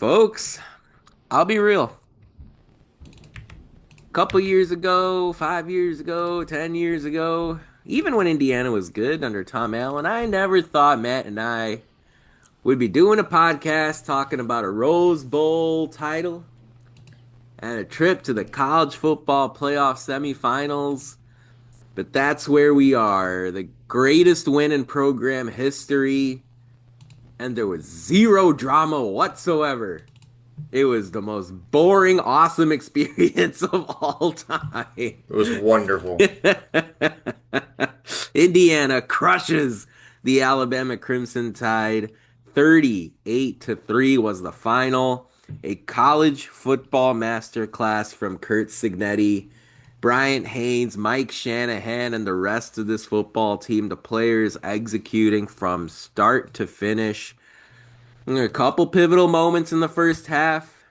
Folks, I'll be real. A couple years ago, 5 years ago, 10 years ago, even when Indiana was good under Tom Allen, I never thought Matt and I would be doing a podcast talking about a Rose Bowl title and a trip to the college football playoff semifinals. But that's where we are. The greatest win in program history, and there was zero drama whatsoever. It was the most boring, awesome experience of all time. It was wonderful. Indiana crushes the Alabama Crimson Tide. 38-3 was the final. A college football masterclass from Curt Cignetti. Bryant Haynes, Mike Shanahan, and the rest of this football team, the players executing from start to finish. There were a couple pivotal moments in the first half,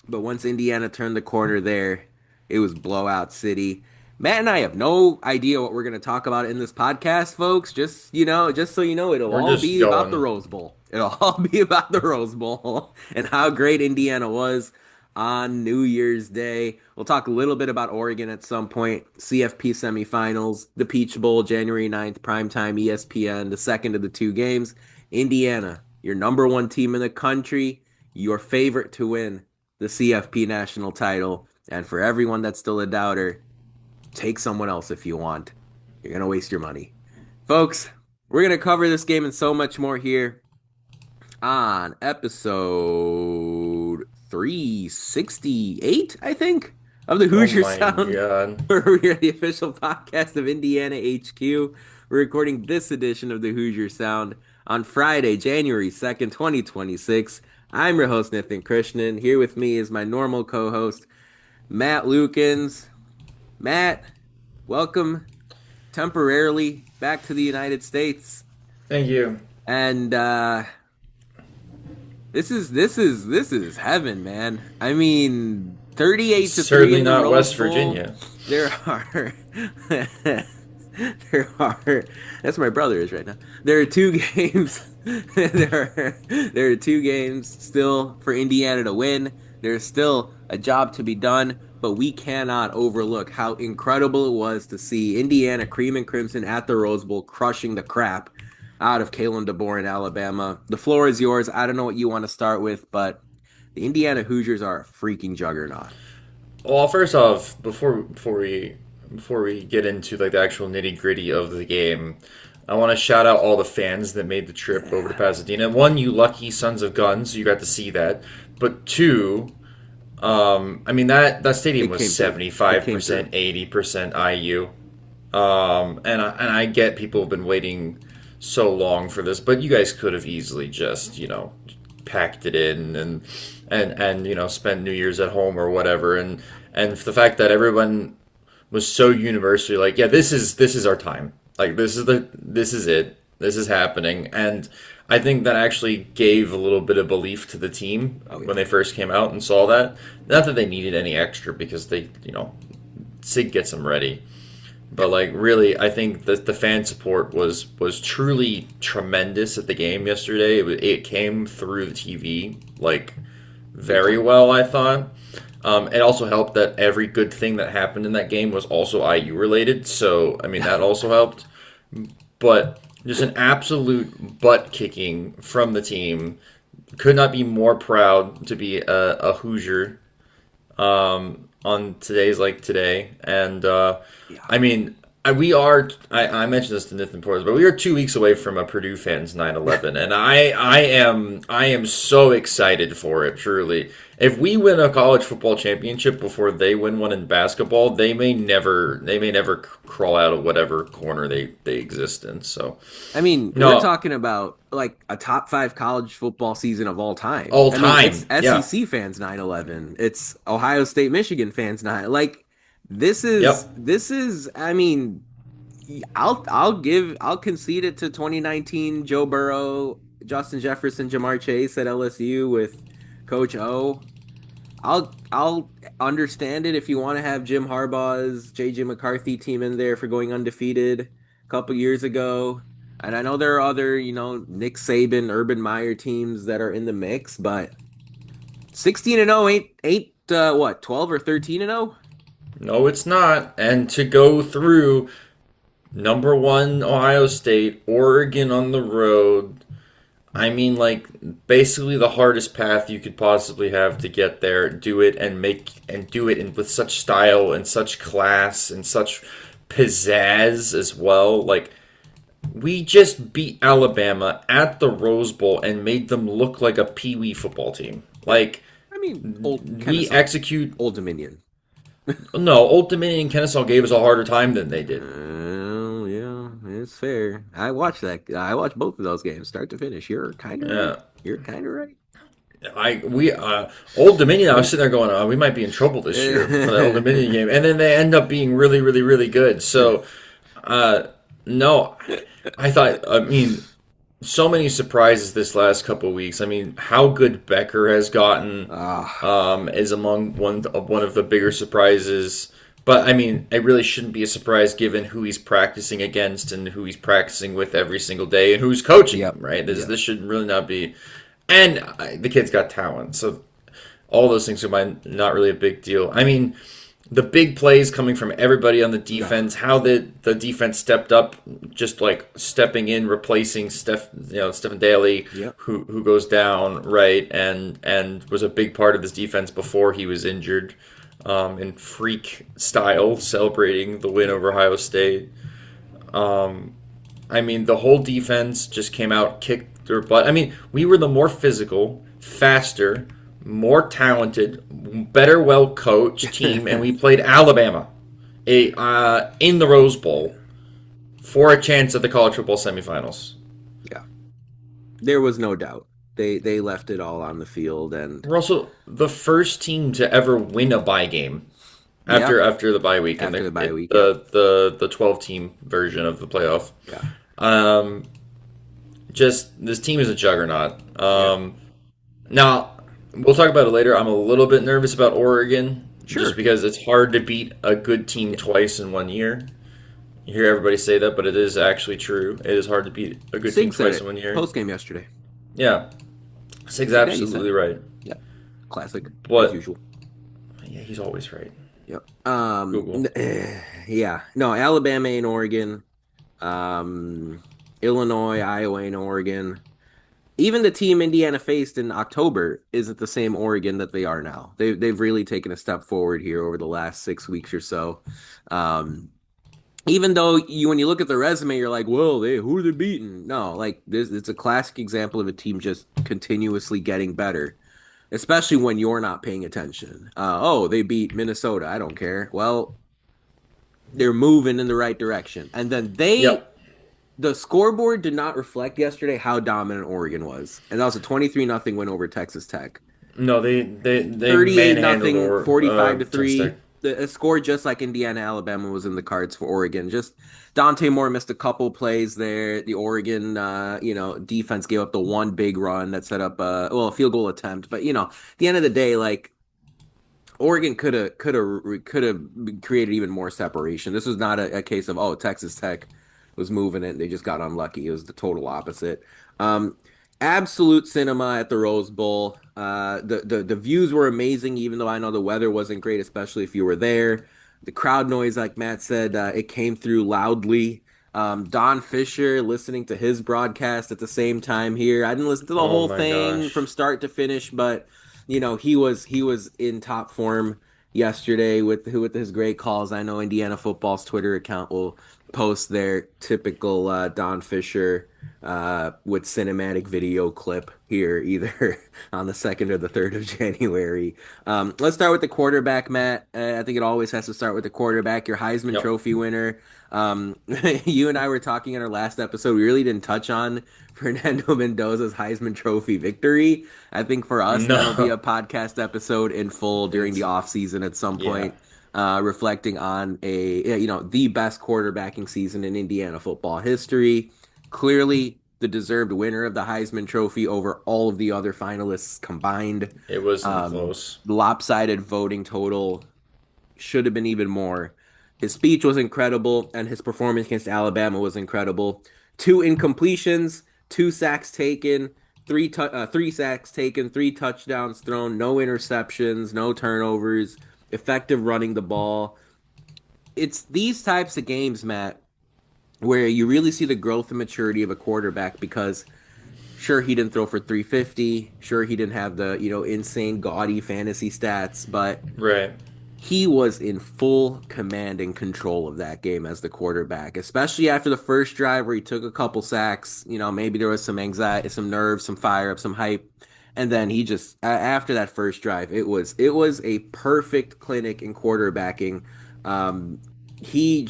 but once Indiana turned the corner there, it was blowout city. Matt and I have no idea what we're going to talk about in this podcast, folks. Just so you know, it'll We're all just be about the going. Rose Bowl. It'll all be about the Rose Bowl and how great Indiana was on New Year's Day. We'll talk a little bit about Oregon at some point. CFP semifinals, the Peach Bowl, January 9th, primetime ESPN, the second of the two games. Indiana, your number one team in the country, your favorite to win the CFP national title. And for everyone that's still a doubter, take someone else if you want. You're going to waste your money. Folks, we're going to cover this game and so much more here on episode 368, I think, of the Oh Hoosier my Sound, god. where we are the official podcast of Indiana HQ. We're recording this edition of the Hoosier Sound on Friday, January 2nd, 2026. I'm your host, Nithin Krishnan. Here with me is my normal co-host, Matt Lukens. Matt, welcome temporarily back to the United States. Thank you. And this is heaven, man. I mean, 38-3 Certainly in the not Rose West Bowl. Virginia. There are there are that's where my brother is right now. There are two games. There are two games still for Indiana to win. There's still a job to be done, but we cannot overlook how incredible it was to see Indiana cream and crimson at the Rose Bowl crushing the crap out of Kalen DeBoer in Alabama. The floor is yours. I don't know what you want to start with, but the Indiana Hoosiers are a freaking juggernaut. Well, first off, before we get into like the actual nitty gritty of the game, I want to shout out all the fans that made the trip over to Pasadena. One, you lucky sons of guns, you got to see that. But two, I mean that stadium It was came through. seventy It five came through. percent, 80% IU. And I get people have been waiting so long for this, but you guys could have easily just packed it in and spent New Year's at home or whatever. And the fact that everyone was so universally like, yeah, this is our time. Like this is it. This is happening. And I think that actually gave a little bit of belief to the team Oh when yeah. they first came out and saw that. Not that they needed any extra because Sig gets them ready. But like really, I think that the fan support was truly tremendous at the game yesterday. It came through the TV like Big very time. well, I thought. It also helped that every good thing that happened in that game was also IU related. So I mean that also helped. But just an absolute butt kicking from the team. Could not be more proud to be a Hoosier on today's like today. And Yeah. I mean, I mentioned this to Nathan Porter, but we are 2 weeks away from a Purdue fans 9/11, and I am so excited for it. Truly, if we win a college football championship before they win one in basketball, they may never crawl out of whatever corner they exist in. So I mean, we're no, talking about like a top five college football season of all time. all I mean, it's time, yeah, SEC fans 9/11. It's Ohio State Michigan fans 9. Like yep. this is I mean, I'll concede it to 2019 Joe Burrow, Justin Jefferson, Jamar Chase at LSU with Coach O. I'll understand it if you want to have Jim Harbaugh's JJ McCarthy team in there for going undefeated a couple years ago. And I know there are other, Nick Saban, Urban Meyer teams that are in the mix, but 16-0 ain't what, 12 or 13-0? No, it's not. And to go through number one Ohio State, Oregon on the road. I mean, like basically the hardest path you could possibly have to get there. Do it and do it with such style and such class and such pizzazz as well. Like we just beat Alabama at the Rose Bowl and made them look like a pee-wee football team. Yeah. Like I mean, old we Kennesaw, execute. Old Dominion. No, Old Dominion and Kennesaw gave us a harder time than they did. Yeah, it's fair. I watched that. I watched both of those games, start to finish. You're kind of right. Yeah. You're kind of right. We Old Dominion. I was sitting there going, "Oh, we might be in trouble this year for the Old Dominion game," and then they end up being really, really, really good. So, uh, no, I thought. I mean, so many surprises this last couple of weeks. I mean, how good Becker has gotten Ah, is among one of the bigger surprises. But I mean, it really shouldn't be a surprise given who he's practicing against and who he's practicing with every single day and who's coaching him. yep, Right? This yep. this should really not be. And the kid's got talent, so all those things are not really a big deal. I mean, the big plays coming from everybody on the Ah, defense, how the defense stepped up, just like stepping in, replacing Stephen Daly, yep. who goes down, right, and was a big part of this defense before he was injured, in freak style, celebrating the win over Ohio State. I mean, the whole defense just came out, kicked their butt. I mean, we were the more physical, faster, more talented, better, well coached team, and we played Alabama in the Rose Bowl for a chance at the college football semifinals. Yeah, there was no doubt. They left it all on the field, and We're also the first team to ever win a bye game yeah, after the bye week and after the bye week, yep, the 12 team version of the playoff. yeah, Um, just this team is a juggernaut. yep, Now we'll talk about it later. I'm a little bit nervous about Oregon just sure. because it's hard to beat a good team Yeah. twice in one year. You hear everybody say that, but it is actually true. It is hard to beat a good team Sig said twice in it one year. post game yesterday. Yeah, Sig's Cignetti said absolutely it. right. Yeah, classic as But usual. yeah, he's always right. Yep. Google. Yeah. No, Alabama and Oregon, um, Illinois, Iowa, and Oregon. Even the team Indiana faced in October isn't the same Oregon that they are now. They've really taken a step forward here over the last 6 weeks or so. Um, Even though when you look at the resume, you're like, well, who are they beating? No, like this, it's a classic example of a team just continuously getting better, especially when you're not paying attention. Oh, they beat Minnesota. I don't care. Well, they're moving in the right direction. And then Yep. the scoreboard did not reflect yesterday how dominant Oregon was. And that was a 23 nothing win over Texas Tech. No, they 38 manhandled nothing, or 45 to Texas Tech. 3. A score just like Indiana, Alabama was in the cards for Oregon. Just Dante Moore missed a couple plays there. The Oregon, defense gave up the one big run that set up a field goal attempt. But at the end of the day, like Oregon could have created even more separation. This was not a case of Texas Tech was moving it. They just got unlucky. It was the total opposite. Um, Absolute cinema at the Rose Bowl. The views were amazing, even though I know the weather wasn't great, especially if you were there. The crowd noise, like Matt said, it came through loudly. Don Fisher listening to his broadcast at the same time here. I didn't listen to the Oh whole my thing from gosh. start to finish, but he was in top form yesterday with his great calls. I know Indiana football's Twitter account will post their typical Don Fisher with cinematic video clip here, either on the 2nd or the 3rd of January. Let's start with the quarterback, Matt. I think it always has to start with the quarterback, your Heisman Yep. Trophy winner. You and I were talking in our last episode. We really didn't touch on Fernando Mendoza's Heisman Trophy victory. I think for us, that'll be a No. podcast episode in full during the It's off season at some yeah. point, reflecting on the best quarterbacking season in Indiana football history. Clearly, the deserved winner of the Heisman Trophy over all of the other finalists combined. It wasn't Um, close. Lopsided voting total should have been even more. His speech was incredible, and his performance against Alabama was incredible. Two incompletions, two sacks taken, three sacks taken, three touchdowns thrown, no interceptions, no turnovers, effective running the ball. It's these types of games, Matt, where you really see the growth and maturity of a quarterback because sure he didn't throw for 350, sure he didn't have the, insane gaudy fantasy stats, but Right. he was in full command and control of that game as the quarterback, especially after the first drive where he took a couple sacks. Maybe there was some anxiety, some nerves, some fire up, some hype. And then he just after that first drive, it was a perfect clinic in quarterbacking. Um, he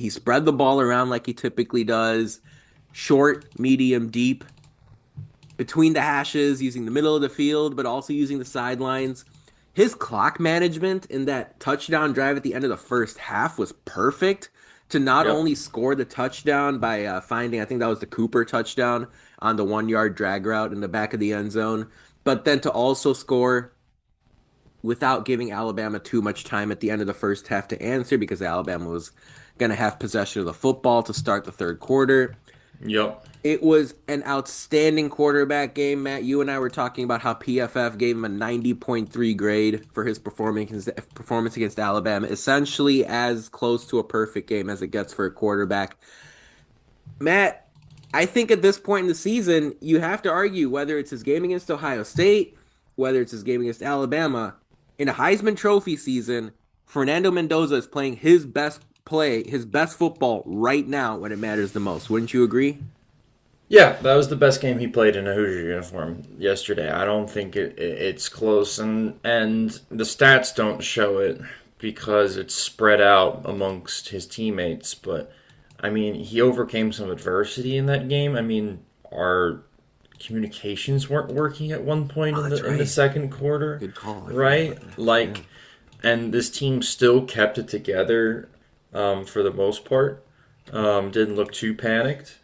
spread the ball around like he typically does, short, medium, deep, between the hashes, using the middle of the field, but also using the sidelines. His clock management in that touchdown drive at the end of the first half was perfect to not Yep. only score the touchdown by finding, I think that was the Cooper touchdown on the 1 yard drag route in the back of the end zone, but then to also score without giving Alabama too much time at the end of the first half to answer because Alabama was going to have possession of the football to start the third quarter. Yep. It was an outstanding quarterback game, Matt. You and I were talking about how PFF gave him a 90.3 grade for his performance against Alabama, essentially as close to a perfect game as it gets for a quarterback. Matt, I think at this point in the season, you have to argue whether it's his game against Ohio State, whether it's his game against Alabama. In a Heisman Trophy season, Fernando Mendoza is playing his best play, his best football right now when it matters the most. Wouldn't you agree? Yeah, that was the best game he played in a Hoosier uniform yesterday. I don't think it's close, and the stats don't show it because it's spread out amongst his teammates. But I mean, he overcame some adversity in that game. I mean, our communications weren't working at one point Oh, in that's the right. second quarter, Good call. I forgot right? about that. Yeah. Like, and this team still kept it together for the most part. Didn't look too panicked,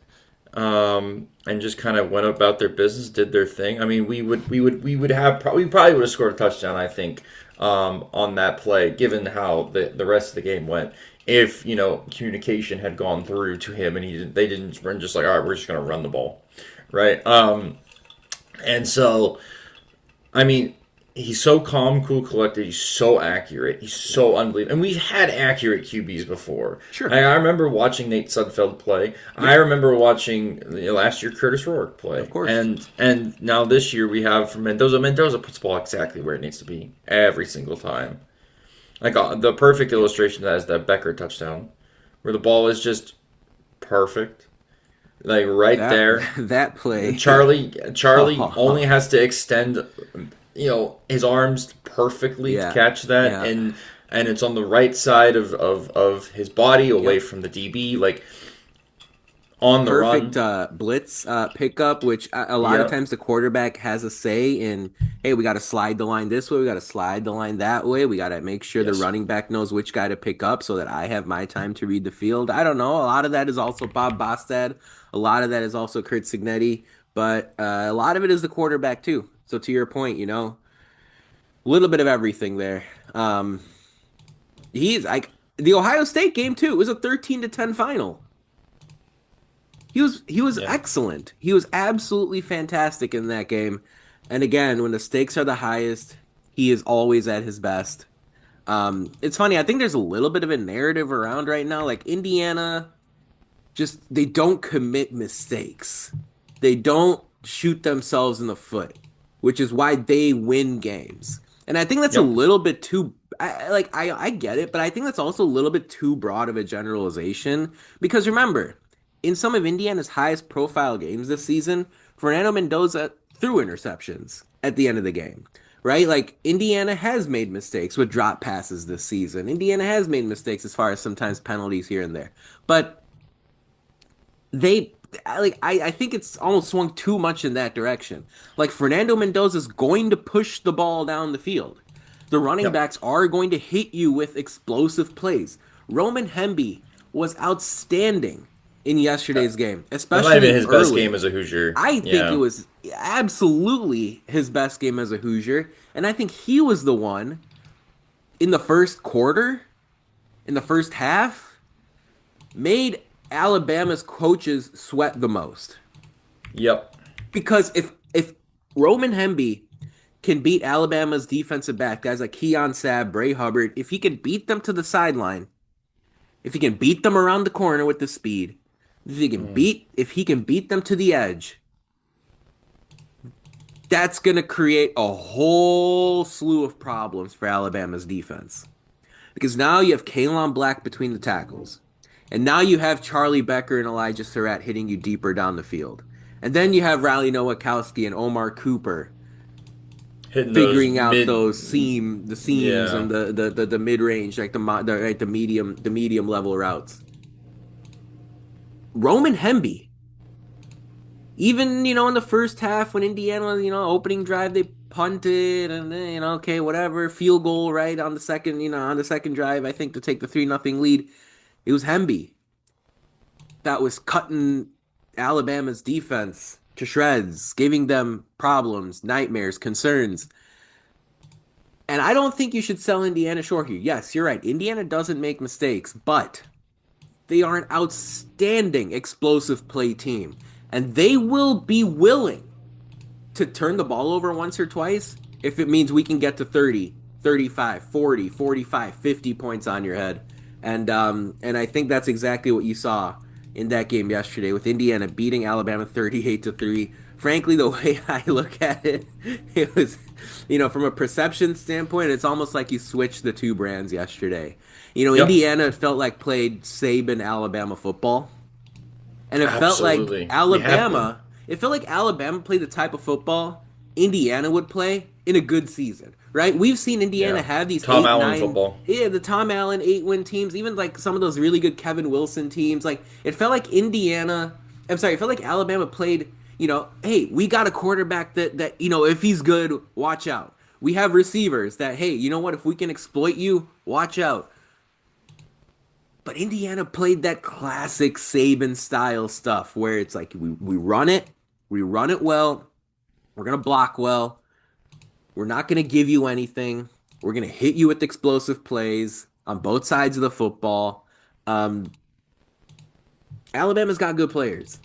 and just kind of went about their business, did their thing. I mean, we would have we probably would have scored a touchdown, I think, on that play, given how the rest of the game went. If communication had gone through to him and they didn't run just like, all right, we're just gonna run the ball, right? And so I mean, he's so calm, cool, collected. He's so accurate. He's so unbelievable. And we've had accurate QBs before. Sure. I remember watching Nate Sudfeld play. I Yeah, remember watching last year Curtis Rourke play. of course. And now this year we have from Mendoza. Mendoza puts the ball exactly where it needs to be every single time. Like the perfect illustration of that is that Becker touchdown, where the ball is just perfect, like right That there. that play. Charlie only has to extend his arms perfectly to Yeah. catch that, Yeah. and it's on the right side of his body away Yep. from the DB, like on the Perfect run. blitz pickup, which a lot of Yep. times the quarterback has a say in, hey, we got to slide the line this way, we got to slide the line that way, we got to make sure the Yes. running back knows which guy to pick up so that I have my time to read the field. I don't know. A lot of that is also Bob Bostad. A lot of that is also Curt Cignetti, but a lot of it is the quarterback too. So to your point, a little bit of everything there. He's like the Ohio State game too. It was a 13-10 final. He was Yeah. excellent. He was absolutely fantastic in that game. And again, when the stakes are the highest, he is always at his best. It's funny. I think there's a little bit of a narrative around right now. Like Indiana, just they don't commit mistakes. They don't shoot themselves in the foot, which is why they win games. And I think that's a Yep. little bit too. I get it, but I think that's also a little bit too broad of a generalization because remember, in some of Indiana's highest profile games this season, Fernando Mendoza threw interceptions at the end of the game. Right? Like Indiana has made mistakes with drop passes this season. Indiana has made mistakes as far as sometimes penalties here and there. But they I think it's almost swung too much in that direction. Like Fernando Mendoza is going to push the ball down the field. The running Yep. backs are going to hit you with explosive plays. Roman Hemby was outstanding in yesterday's game, That might have been especially his best game early. as a Hoosier. I think it Yeah. was absolutely his best game as a Hoosier, and I think he was the one in the first quarter, in the first half, made Alabama's coaches sweat the most. Yep. Because If Roman Hemby can beat Alabama's defensive back, guys like Keon Sabb, Bray Hubbard, if he can beat them to the sideline, if he can beat them around the corner with the speed, Mm. if he can beat them to the edge, that's gonna create a whole slew of problems for Alabama's defense. Because now you have Kalen Black between the tackles. And now you have Charlie Becker and Elijah Surratt hitting you deeper down the field. And then you have Riley Nowakowski and Omar Cooper Hitting those figuring out mid, those the seams yeah. and the mid range, like the medium level routes. Roman Hemby, even in the first half when Indiana, opening drive they punted and then, okay, whatever, field goal right on the second, on the second drive, I think to take the 3-0 lead. It was Hemby that was cutting Alabama's defense to shreds, giving them problems, nightmares, concerns. And I don't think you should sell Indiana short here. Yes, you're right. Indiana doesn't make mistakes, but they are an outstanding explosive play team. And they will be willing to turn the ball over once or twice if it means we can get to 30, 35, 40, 45, 50 points on your head. And I think that's exactly what you saw in that game yesterday with Indiana beating Alabama 38-3. Frankly, the way I look at it, it was, from a perception standpoint, it's almost like you switched the two brands yesterday. Yep. Indiana felt like played Saban Alabama football, and Absolutely. We have been. It felt like Alabama played the type of football Indiana would play in a good season, right? We've seen Indiana Yeah. have these Tom eight, Allen nine, football. yeah, the Tom Allen 8-win teams, even like some of those really good Kevin Wilson teams. Like it felt like it felt like Alabama played, hey, we got a quarterback that, if he's good, watch out. We have receivers that, hey, you know what, if we can exploit you, watch out. But Indiana played that classic Saban style stuff where it's like we run it well, we're gonna block well, we're not gonna give you anything, we're gonna hit you with explosive plays on both sides of the football. Um, Alabama's got good players.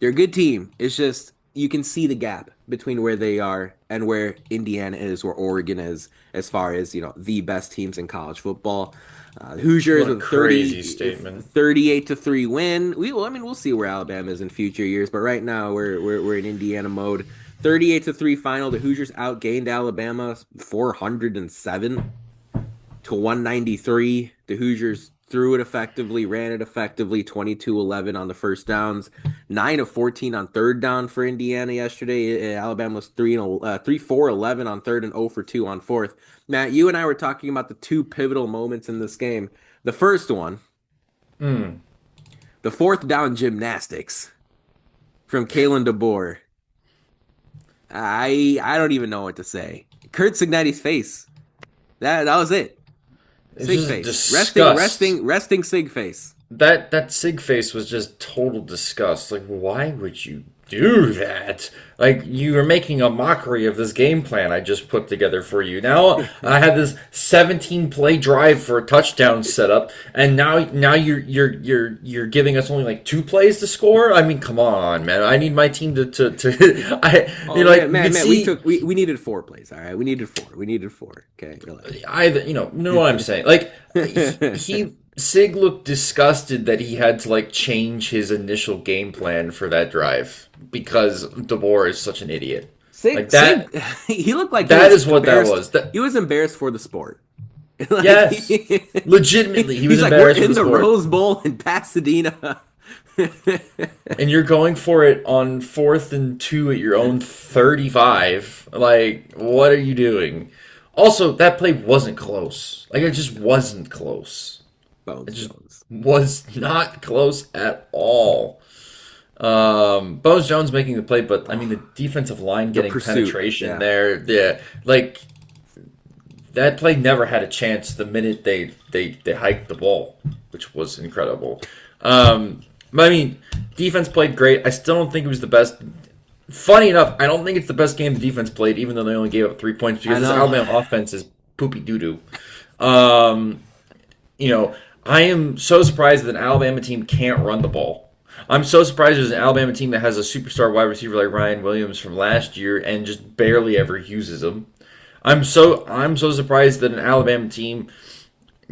They're a good team. It's just you can see the gap between where they are and where Indiana is, where Oregon is, as far as the best teams in college football. Hoosiers What a with crazy statement. 38-3 win. We'll see where Alabama is in future years, but right now we're in Indiana mode. 38-3 final. The Hoosiers outgained Alabama 407-193. The Hoosiers threw it effectively, ran it effectively, 22-11 on the first downs, 9 of 14 on third down for Indiana yesterday. Alabama was 3-4-11 on third and 0 for 2 on fourth. Matt, you and I were talking about the two pivotal moments in this game. The first one, Mm. the fourth down gymnastics from Kalen DeBoer. I don't even know what to say. Curt Cignetti's face. That was it. It's Sig just face. disgust. Resting Sig face. That Sig face was just total disgust. Like, why would you do that? Like, you are making a mockery of this game plan I just put together for you. Now I had this 17 play drive for a touchdown setup, and now you're giving us only like 2 plays to score. I mean, come on, man. I need my team to I Oh like man, you could man, see. we needed 4 plays. All right, we needed four. We needed four. Okay, relax. Either know what I'm saying. Like he Sig looked disgusted that he had to like change his initial game plan for that drive because DeBoer is such an idiot. Like that. Sig, he looked like That is what that was. He was embarrassed for the sport. like Yes, legitimately, he was he's like, we're embarrassed for in the the sport. Rose Bowl in Pasadena. And you're going for it on 4th and 2 at your own 35. Like, what are you doing? Also, that play wasn't close. Like, it just wasn't close. It Bones just Jones. was not close at all. Bones Jones making the play, but I mean the defensive line The getting pursuit. penetration Yeah. there. Yeah, like that play never had a chance the minute they hiked the ball, which was incredible. But I mean, defense played great. I still don't think it was the best. Funny enough, I don't think it's the best game the defense played, even though they only gave up 3 points I because this know. Alabama offense is poopy doo doo. Um, you know, I am so surprised that an Alabama team can't run the ball. I'm so surprised there's an Alabama team that has a superstar wide receiver like Ryan Williams from last year and just barely ever uses him. I'm so surprised that an Alabama team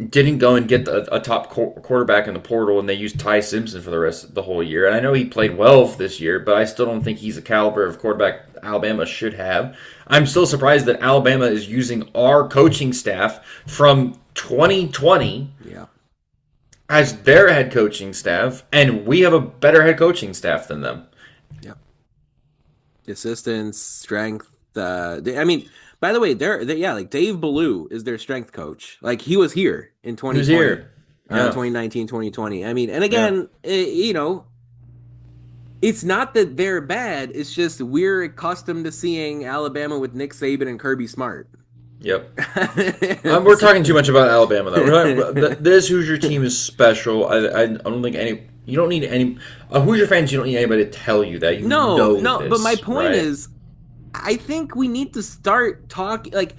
didn't go and get a top quarterback in the portal, and they used Ty Simpson for the rest of the whole year. And I know he played well this year, but I still don't think he's the caliber of quarterback Alabama should have. I'm still surprised that Alabama is using our coaching staff from 2020 Yeah. as their head coaching staff, and we have a better head coaching staff than them. Yeah. Assistance, strength. I mean, by the way, yeah, like Dave Ballou is their strength coach. Like he was here in Who's 2020, here? Yeah, 2019, 2020. I mean, and yeah, again, it's not that they're bad. It's just we're accustomed to seeing Alabama with Nick Saban and Kirby Smart. yep. We're talking too much about Alabama, though. This Hoosier team is special. I don't think any. You don't need any. Hoosier fans, you don't need anybody to tell you that. You know But my this, point right? is, I think we need to start talking. Like,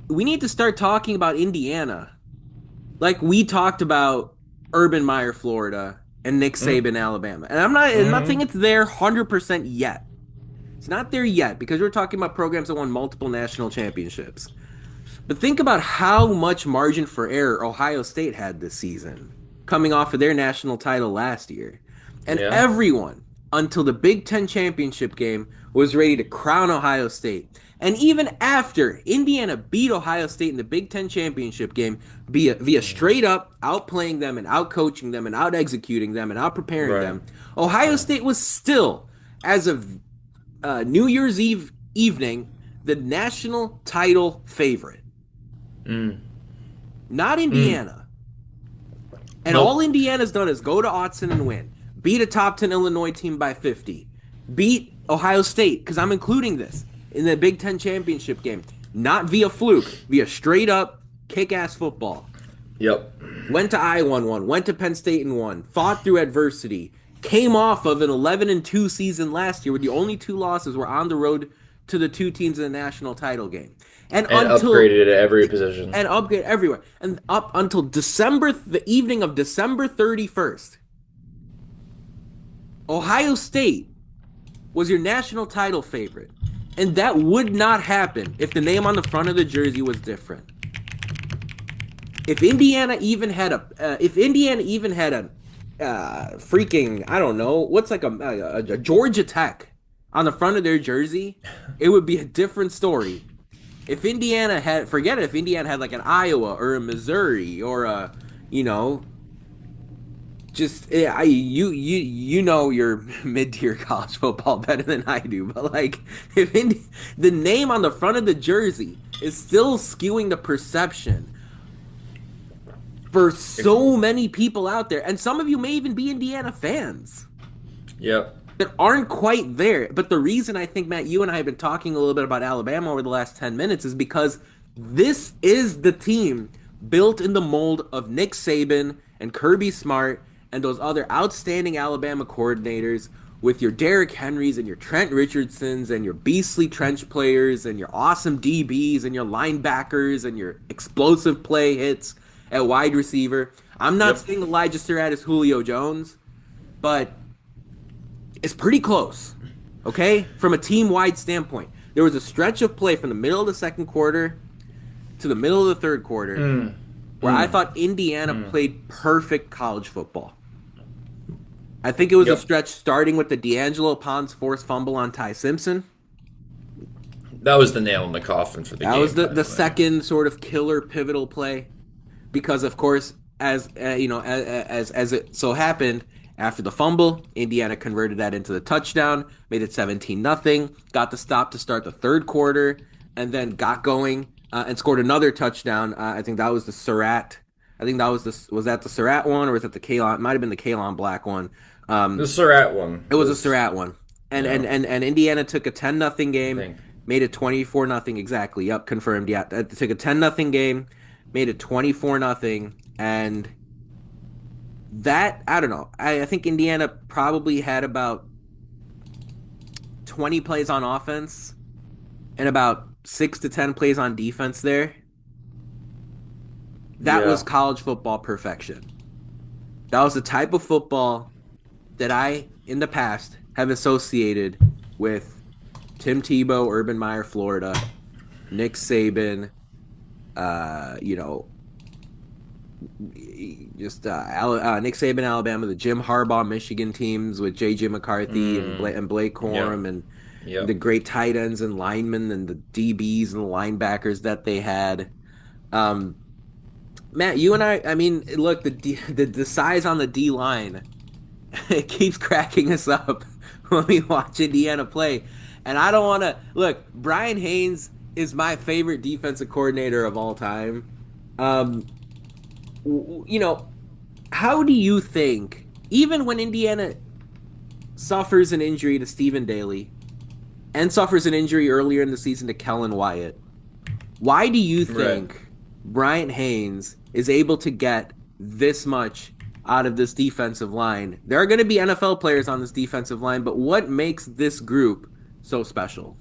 we need to start talking about Indiana, like we talked about Urban Meyer, Florida, and Nick Mm, Saban, Alabama. And I'm not saying mm, it's there 100% yet. It's not there yet because we're talking about programs that won multiple national championships. But think about how much margin for error Ohio State had this season, coming off of their national title last year. And yeah, everyone, until the Big Ten championship game, was ready to crown Ohio State. And even after Indiana beat Ohio State in the Big Ten championship game via straight up outplaying them and outcoaching them and out executing them and out preparing right, them, Ohio yeah, State was still, as of New Year's Eve evening, the national title favorite. mm, Not mm. Indiana. And all Nope. Indiana's done is go to Autzen and win. Beat a top 10 Illinois team by 50. Beat Ohio State, because I'm including this in the Big Ten championship game. Not via fluke, via straight up kick ass football. Yep. Went to Iowa and won. Went to Penn State and won. Fought through adversity. Came off of an 11-2 season last year where the only two losses were on the road to the two teams in the national title game. And And until upgraded at every position. and upgrade everywhere. And up until the evening of December 31st, Ohio State was your national title favorite. And that would not happen if the name on the front of the jersey was different. If Indiana even had a freaking, I don't know, what's like a Georgia Tech on the front of their jersey, it would be a different story. If Indiana had, forget it, if Indiana had like an Iowa or a Missouri or a, you know, just you know your mid-tier college football better than I do, but like the name on the front of the jersey is still skewing the perception for so many people out there, and some of you may even be Indiana fans Yep. that aren't quite there. But the reason I think, Matt, you and I have been talking a little bit about Alabama over the last 10 minutes is because this is the team built in the mold of Nick Saban and Kirby Smart and those other outstanding Alabama coordinators with your Derrick Henrys and your Trent Richardsons and your beastly trench players and your awesome DBs and your linebackers and your explosive play hits at wide receiver. I'm not Yep. saying Elijah Surratt is Julio Jones, but it's pretty close, okay? From a team-wide standpoint. There was a stretch of play from the middle of the second quarter to the middle of the third quarter Mm, where I mm, thought Indiana mm. played perfect college football. I think it was a Yep. stretch starting with the D'Angelo Pons forced fumble on Ty Simpson. That was the nail in the coffin for the That was game, the, by the the way. second sort of killer pivotal play because, of course, as as it so happened, after the fumble, Indiana converted that into the touchdown, made it 17-0, got the stop to start the third quarter, and then got going and scored another touchdown. I think that was the Surratt. I think that was that the Surratt one or was it the Kalon? It might have been the Kalon Black one. The Surratt one It was a was, Surratt one. And yeah, and, and, and Indiana took a 10-0 I game, think. made it 24-0 exactly. Yep, confirmed. Yeah, it took a 10-0 game, made it 24-0, and that I don't know. I think Indiana probably had about 20 plays on offense and about 6 to 10 plays on defense there. That was Yeah. college football perfection. That was the type of football that I in the past have associated with Tim Tebow, Urban Meyer, Florida, Nick Saban, you know, just Nick Saban, Alabama, the Jim Harbaugh, Michigan teams with J.J. McCarthy and Mm, Blake yep. Corum and the Yep. great tight ends and linemen and the DBs and the linebackers that they had. Um, Matt, you and I mean, look, the size on the D line, it keeps cracking us up when we watch Indiana play. And I don't want to look, Brian Haynes is my favorite defensive coordinator of all time. Um, you know, how do you think, even when Indiana suffers an injury to Stephen Daly and suffers an injury earlier in the season to Kellen Wyatt, why do you Right. think Bryant Haynes is able to get this much out of this defensive line? There are going to be NFL players on this defensive line, but what makes this group so special?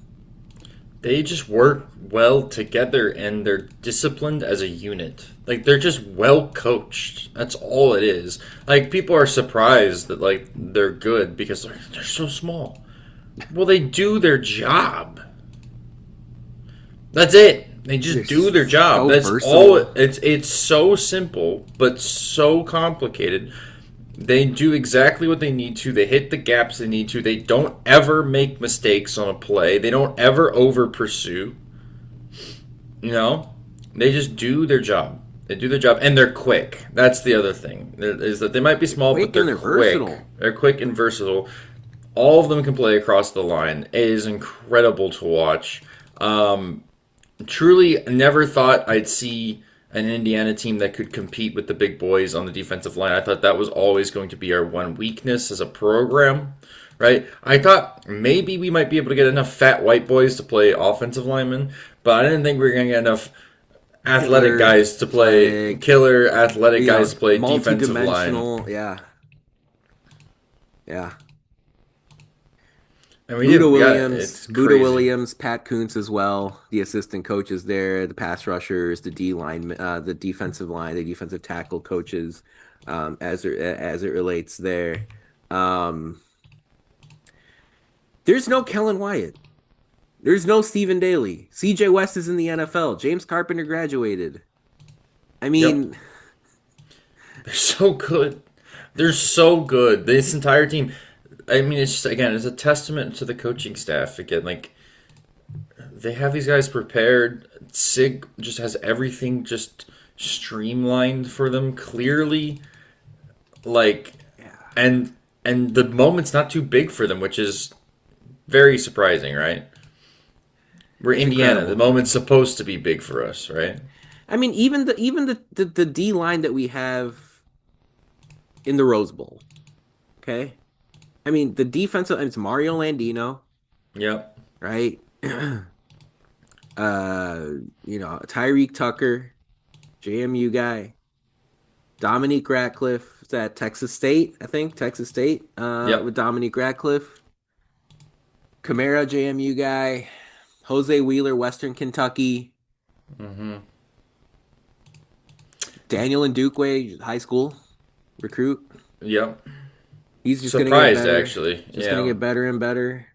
They just work well together and they're disciplined as a unit. Like they're just well coached. That's all it is. Like people are surprised that like they're good because they're so small. Well, they do their job. That's it. They They're just do their job. so That's all. versatile. It's so simple but so complicated. They do exactly what they need to. They hit the gaps they need to. They don't ever make mistakes on a play. They don't ever over pursue. You know, they just do their job. They do their job, and they're quick. That's the other thing is that they might be They're small, but quick and they're they're quick. versatile. They're quick and versatile. All of them can play across the line. It is incredible to watch. Um, Truly, never thought I'd see an Indiana team that could compete with the big boys on the defensive line. I thought that was always going to be our one weakness as a program, right? I thought maybe we might be able to get enough fat white boys to play offensive linemen, but I didn't think we were going to get enough athletic Killer, guys to play athletic, killer athletic guys to play defensive line. multi-dimensional. Yeah, yeah. And we did. Yeah, it's Buda crazy. Williams, Pat Kuntz as well. The assistant coaches there, the pass rushers, the D line, the defensive line, the defensive tackle coaches, as it relates there. Um, there's no Kellen Wyatt. There's no Stephen Daly. C.J. West is in the NFL. James Carpenter graduated. I Yep, mean, they're so good. They're so good. This entire team. I mean, it's just again, it's a testament to the coaching staff. Again, like they have these guys prepared. Sig just has everything just streamlined for them clearly. Like, yeah, and and the moment's not too big for them, which is very surprising, right? We're it's Indiana. The incredible. moment's supposed to be big for us, right? I mean, even the D line that we have in the Rose Bowl. Okay, I mean the defensive. It's Mario Landino, Yep. right? uh, Tyreek Tucker, JMU guy, Dominique Ratcliffe. Is that Texas State? I think Texas State. With Yep. Dominique Ratcliffe, Camara, JMU guy, Jose Wheeler, Western Kentucky, Hmm. Daniel and Dukeway, high school recruit. Yep. He's just gonna get Surprised better. actually. Just gonna Yeah. get better and better.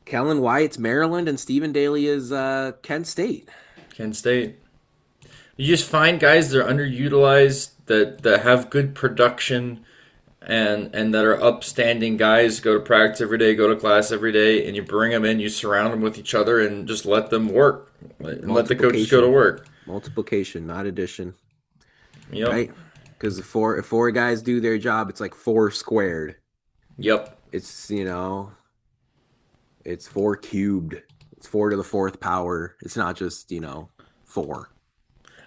Kellen Wyatt's Maryland and Stephen Daly is Kent State. Kent State. You just find guys that are underutilized that have good production and that are upstanding guys. Go to practice every day, go to class every day, and you bring them in. You surround them with each other and just let them work and let the coaches go to Multiplication. work. Multiplication, not addition. Yep. Right? Because if four guys do their job, it's like four squared. Yep. It's four cubed. It's four to the fourth power. It's not just, four.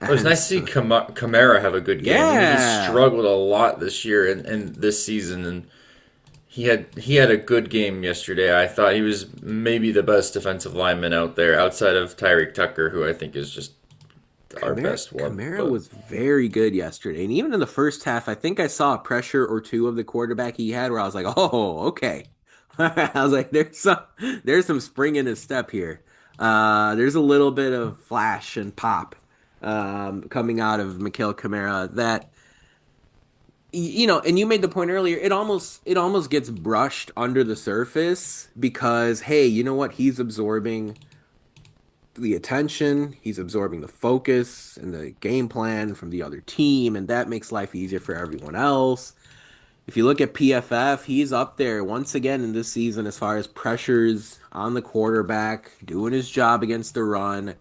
It was nice to see Kamara have a good game. I mean, he Yeah. struggled a lot this year and this season, and he had a good game yesterday. I thought he was maybe the best defensive lineman out there, outside of Tyreek Tucker, who I think is just our Kamara, best one. Kamara But was very good yesterday. And even in the first half, I think I saw a pressure or two of the quarterback he had where I was like, oh, okay. I was like, there's some spring in his step here. There's a little bit of flash and pop coming out of Mikhail Kamara that and you made the point earlier, it almost gets brushed under the surface because hey, you know what? He's absorbing the attention, he's absorbing the focus and the game plan from the other team, and that makes life easier for everyone else. If you look at PFF, he's up there once again in this season as far as pressures on the quarterback, doing his job against the run.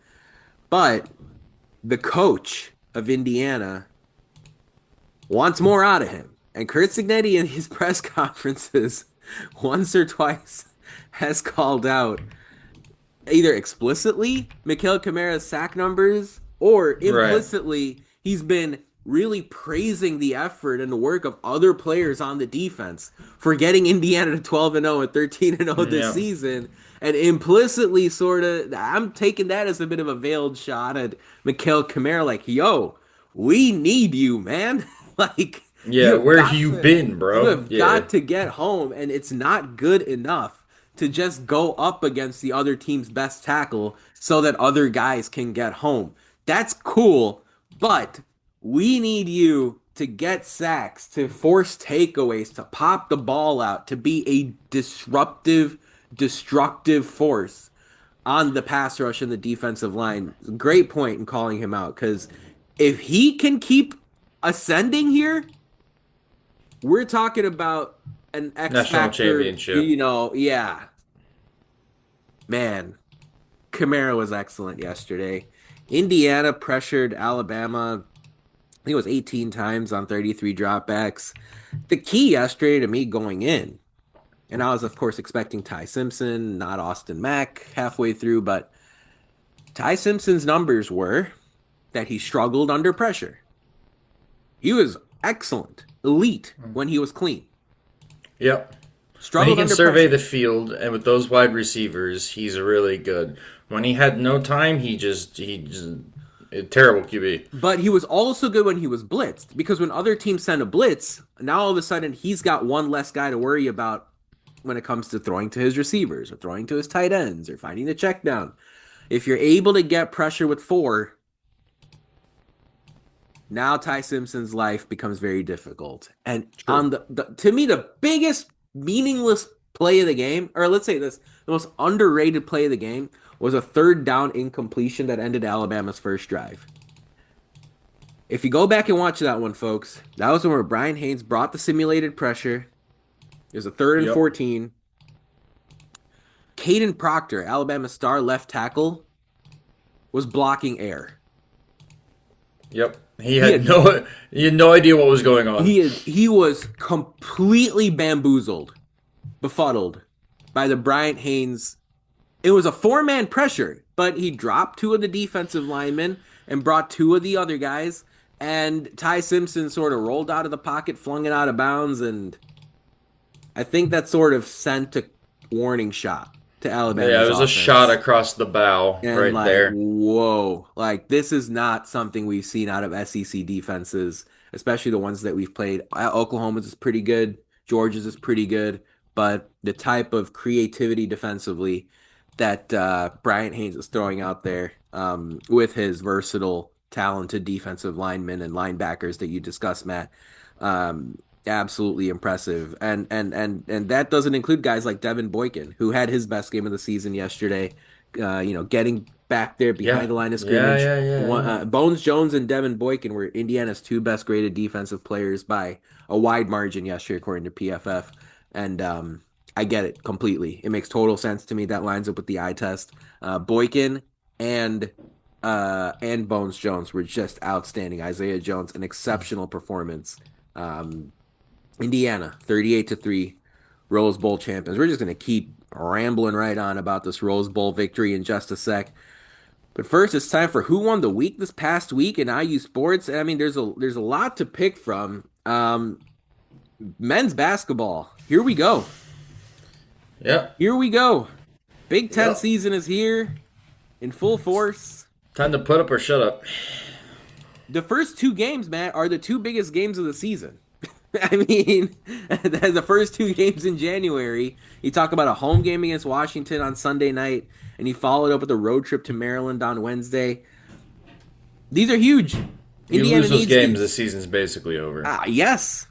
But the coach of Indiana wants more out of him. And Curt Cignetti in his press conferences once or twice has called out either explicitly Mikael Kamara's sack numbers or Right. implicitly he's been really praising the effort and the work of other players on the defense for getting Indiana to 12 and 0 and 13 and 0 this Yeah. season, and implicitly sort of I'm taking that as a bit of a veiled shot at Mikael Kamara like, "Yo, we need you, man." Like you Yeah. have Where got you to been, you bro? have Yeah. got to get home, and it's not good enough to just go up against the other team's best tackle so that other guys can get home. That's cool, but we need you to get sacks, to force takeaways, to pop the ball out, to be a disruptive, destructive force on the pass rush and the defensive line. Great point in calling him out because if he can keep ascending here, we're talking about an X National factor, championship. yeah. Man, Kamara was excellent yesterday. Indiana pressured Alabama, I think it was 18 times on 33 dropbacks. The key yesterday to me going in, and I was, of course, expecting Ty Simpson, not Austin Mack halfway through, but Ty Simpson's numbers were that he struggled under pressure. He was excellent, elite when he was clean. Yep. When he Struggled can under survey the pressure. field and with those wide receivers, he's really good. When he had no time, he just a terrible QB. But he was also good when he was blitzed because when other teams send a blitz, now all of a sudden he's got one less guy to worry about when it comes to throwing to his receivers or throwing to his tight ends or finding the check down. If you're able to get pressure with four, now Ty Simpson's life becomes very difficult. And True. on the to me, the biggest meaningless play of the game, or let's say this, the most underrated play of the game was a third down incompletion that ended Alabama's first drive. If you go back and watch that one, folks, that was where Brian Haynes brought the simulated pressure. It was a third and Yep. 14. Caden Proctor, Alabama star left tackle, was blocking air. Yep. He had He had no idea what was going on. he was completely bamboozled, befuddled by the Bryant Haynes. It was a four-man pressure, but he dropped two of the defensive linemen and brought two of the other guys. And Ty Simpson sort of rolled out of the pocket, flung it out of bounds, and I think that sort of sent a warning shot to Yeah, it Alabama's was a shot offense. across the bow And right like, there. whoa, like this is not something we've seen out of SEC defenses, especially the ones that we've played. Oklahoma's is pretty good, Georgia's is pretty good, but the type of creativity defensively that Bryant Haynes is throwing out there with his versatile, talented defensive linemen and linebackers that you discussed, Matt, absolutely impressive. And that doesn't include guys like Devin Boykin, who had his best game of the season yesterday. Getting back there Yeah. behind the line of Yeah, scrimmage. yeah, yeah, yeah. Bones Jones and Devin Boykin were Indiana's two best graded defensive players by a wide margin yesterday, according to PFF. And I get it completely. It makes total sense to me. That lines up with the eye test. Boykin and and Bones Jones were just outstanding. Isaiah Jones, an exceptional performance. Um, Indiana, 38-3, Rose Bowl champions. We're just gonna keep rambling right on about this Rose Bowl victory in just a sec. But first, it's time for who won the week this past week in IU sports. I mean, there's a lot to pick from. Men's basketball. Here we go. Yep. Here we go. Big Ten Yep. season is here in full force. Time to put up or shut up. The first two games, Matt, are the two biggest games of the season. I mean, the first two games in January, you talk about a home game against Washington on Sunday night, and you followed up with a road trip to Maryland on Wednesday. These are huge. You Indiana lose those needs games, these. the season's basically over. Yes.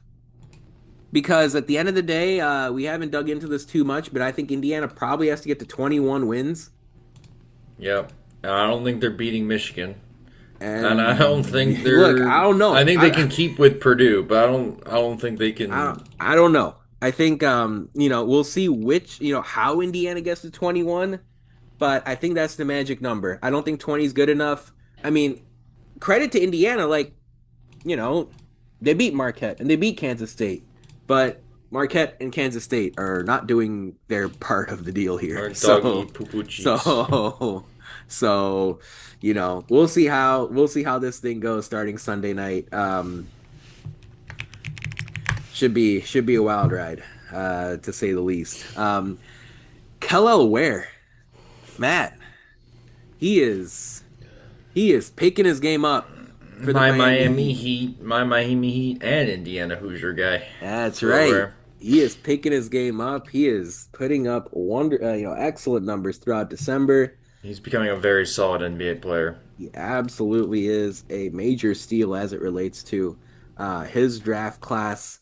because at the end of the day, we haven't dug into this too much, but I think Indiana probably has to get to 21 wins. Yep. And I don't think they're beating Michigan. And I don't And think look, I they're. don't I know. think they can keep with Purdue, but I don't think they can. I don't know. I think we'll see which, how Indiana gets to 21, but I think that's the magic number. I don't think 20 is good enough. I mean, credit to Indiana, like, you know, they beat Marquette and they beat Kansas State, but Marquette and Kansas State are not doing their part of the deal here. Or doggy poo poo cheeks. So, so, we'll see how this thing goes starting Sunday night. Should be a wild ride, to say the least. Kellel Ware, Matt, he is he is picking his game up for the My Miami Miami Heat. Heat, my Miami Heat, and Indiana Hoosier guy. That's Well, right. where He is picking his game up. He is putting up excellent numbers throughout December. he's becoming a very solid NBA player. He absolutely is a major steal as it relates to his draft class.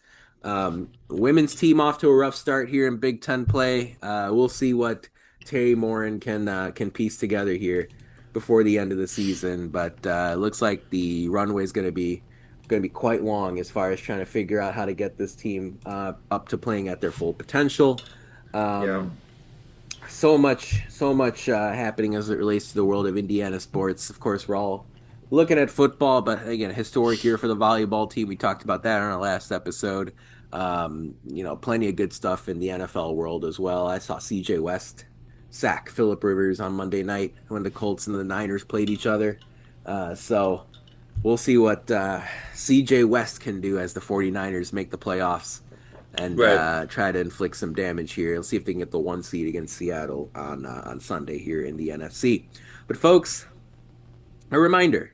Women's team off to a rough start here in Big Ten play. We'll see what Terry Morin can piece together here before the end of the season. But it looks like the runway is going to be quite long as far as trying to figure out how to get this team up to playing at their full potential. Yeah, Um, so much happening as it relates to the world of Indiana sports. Of course, we're all looking at football, but again, historic year for the volleyball team. We talked about that on our last episode. Plenty of good stuff in the NFL world as well. I saw CJ West sack Phillip Rivers on Monday night when the Colts and the Niners played each other. So we'll see what CJ West can do as the 49ers make the playoffs and right. try to inflict some damage here. Let's see if they can get the 1 seed against Seattle on Sunday here in the NFC. But folks, a reminder: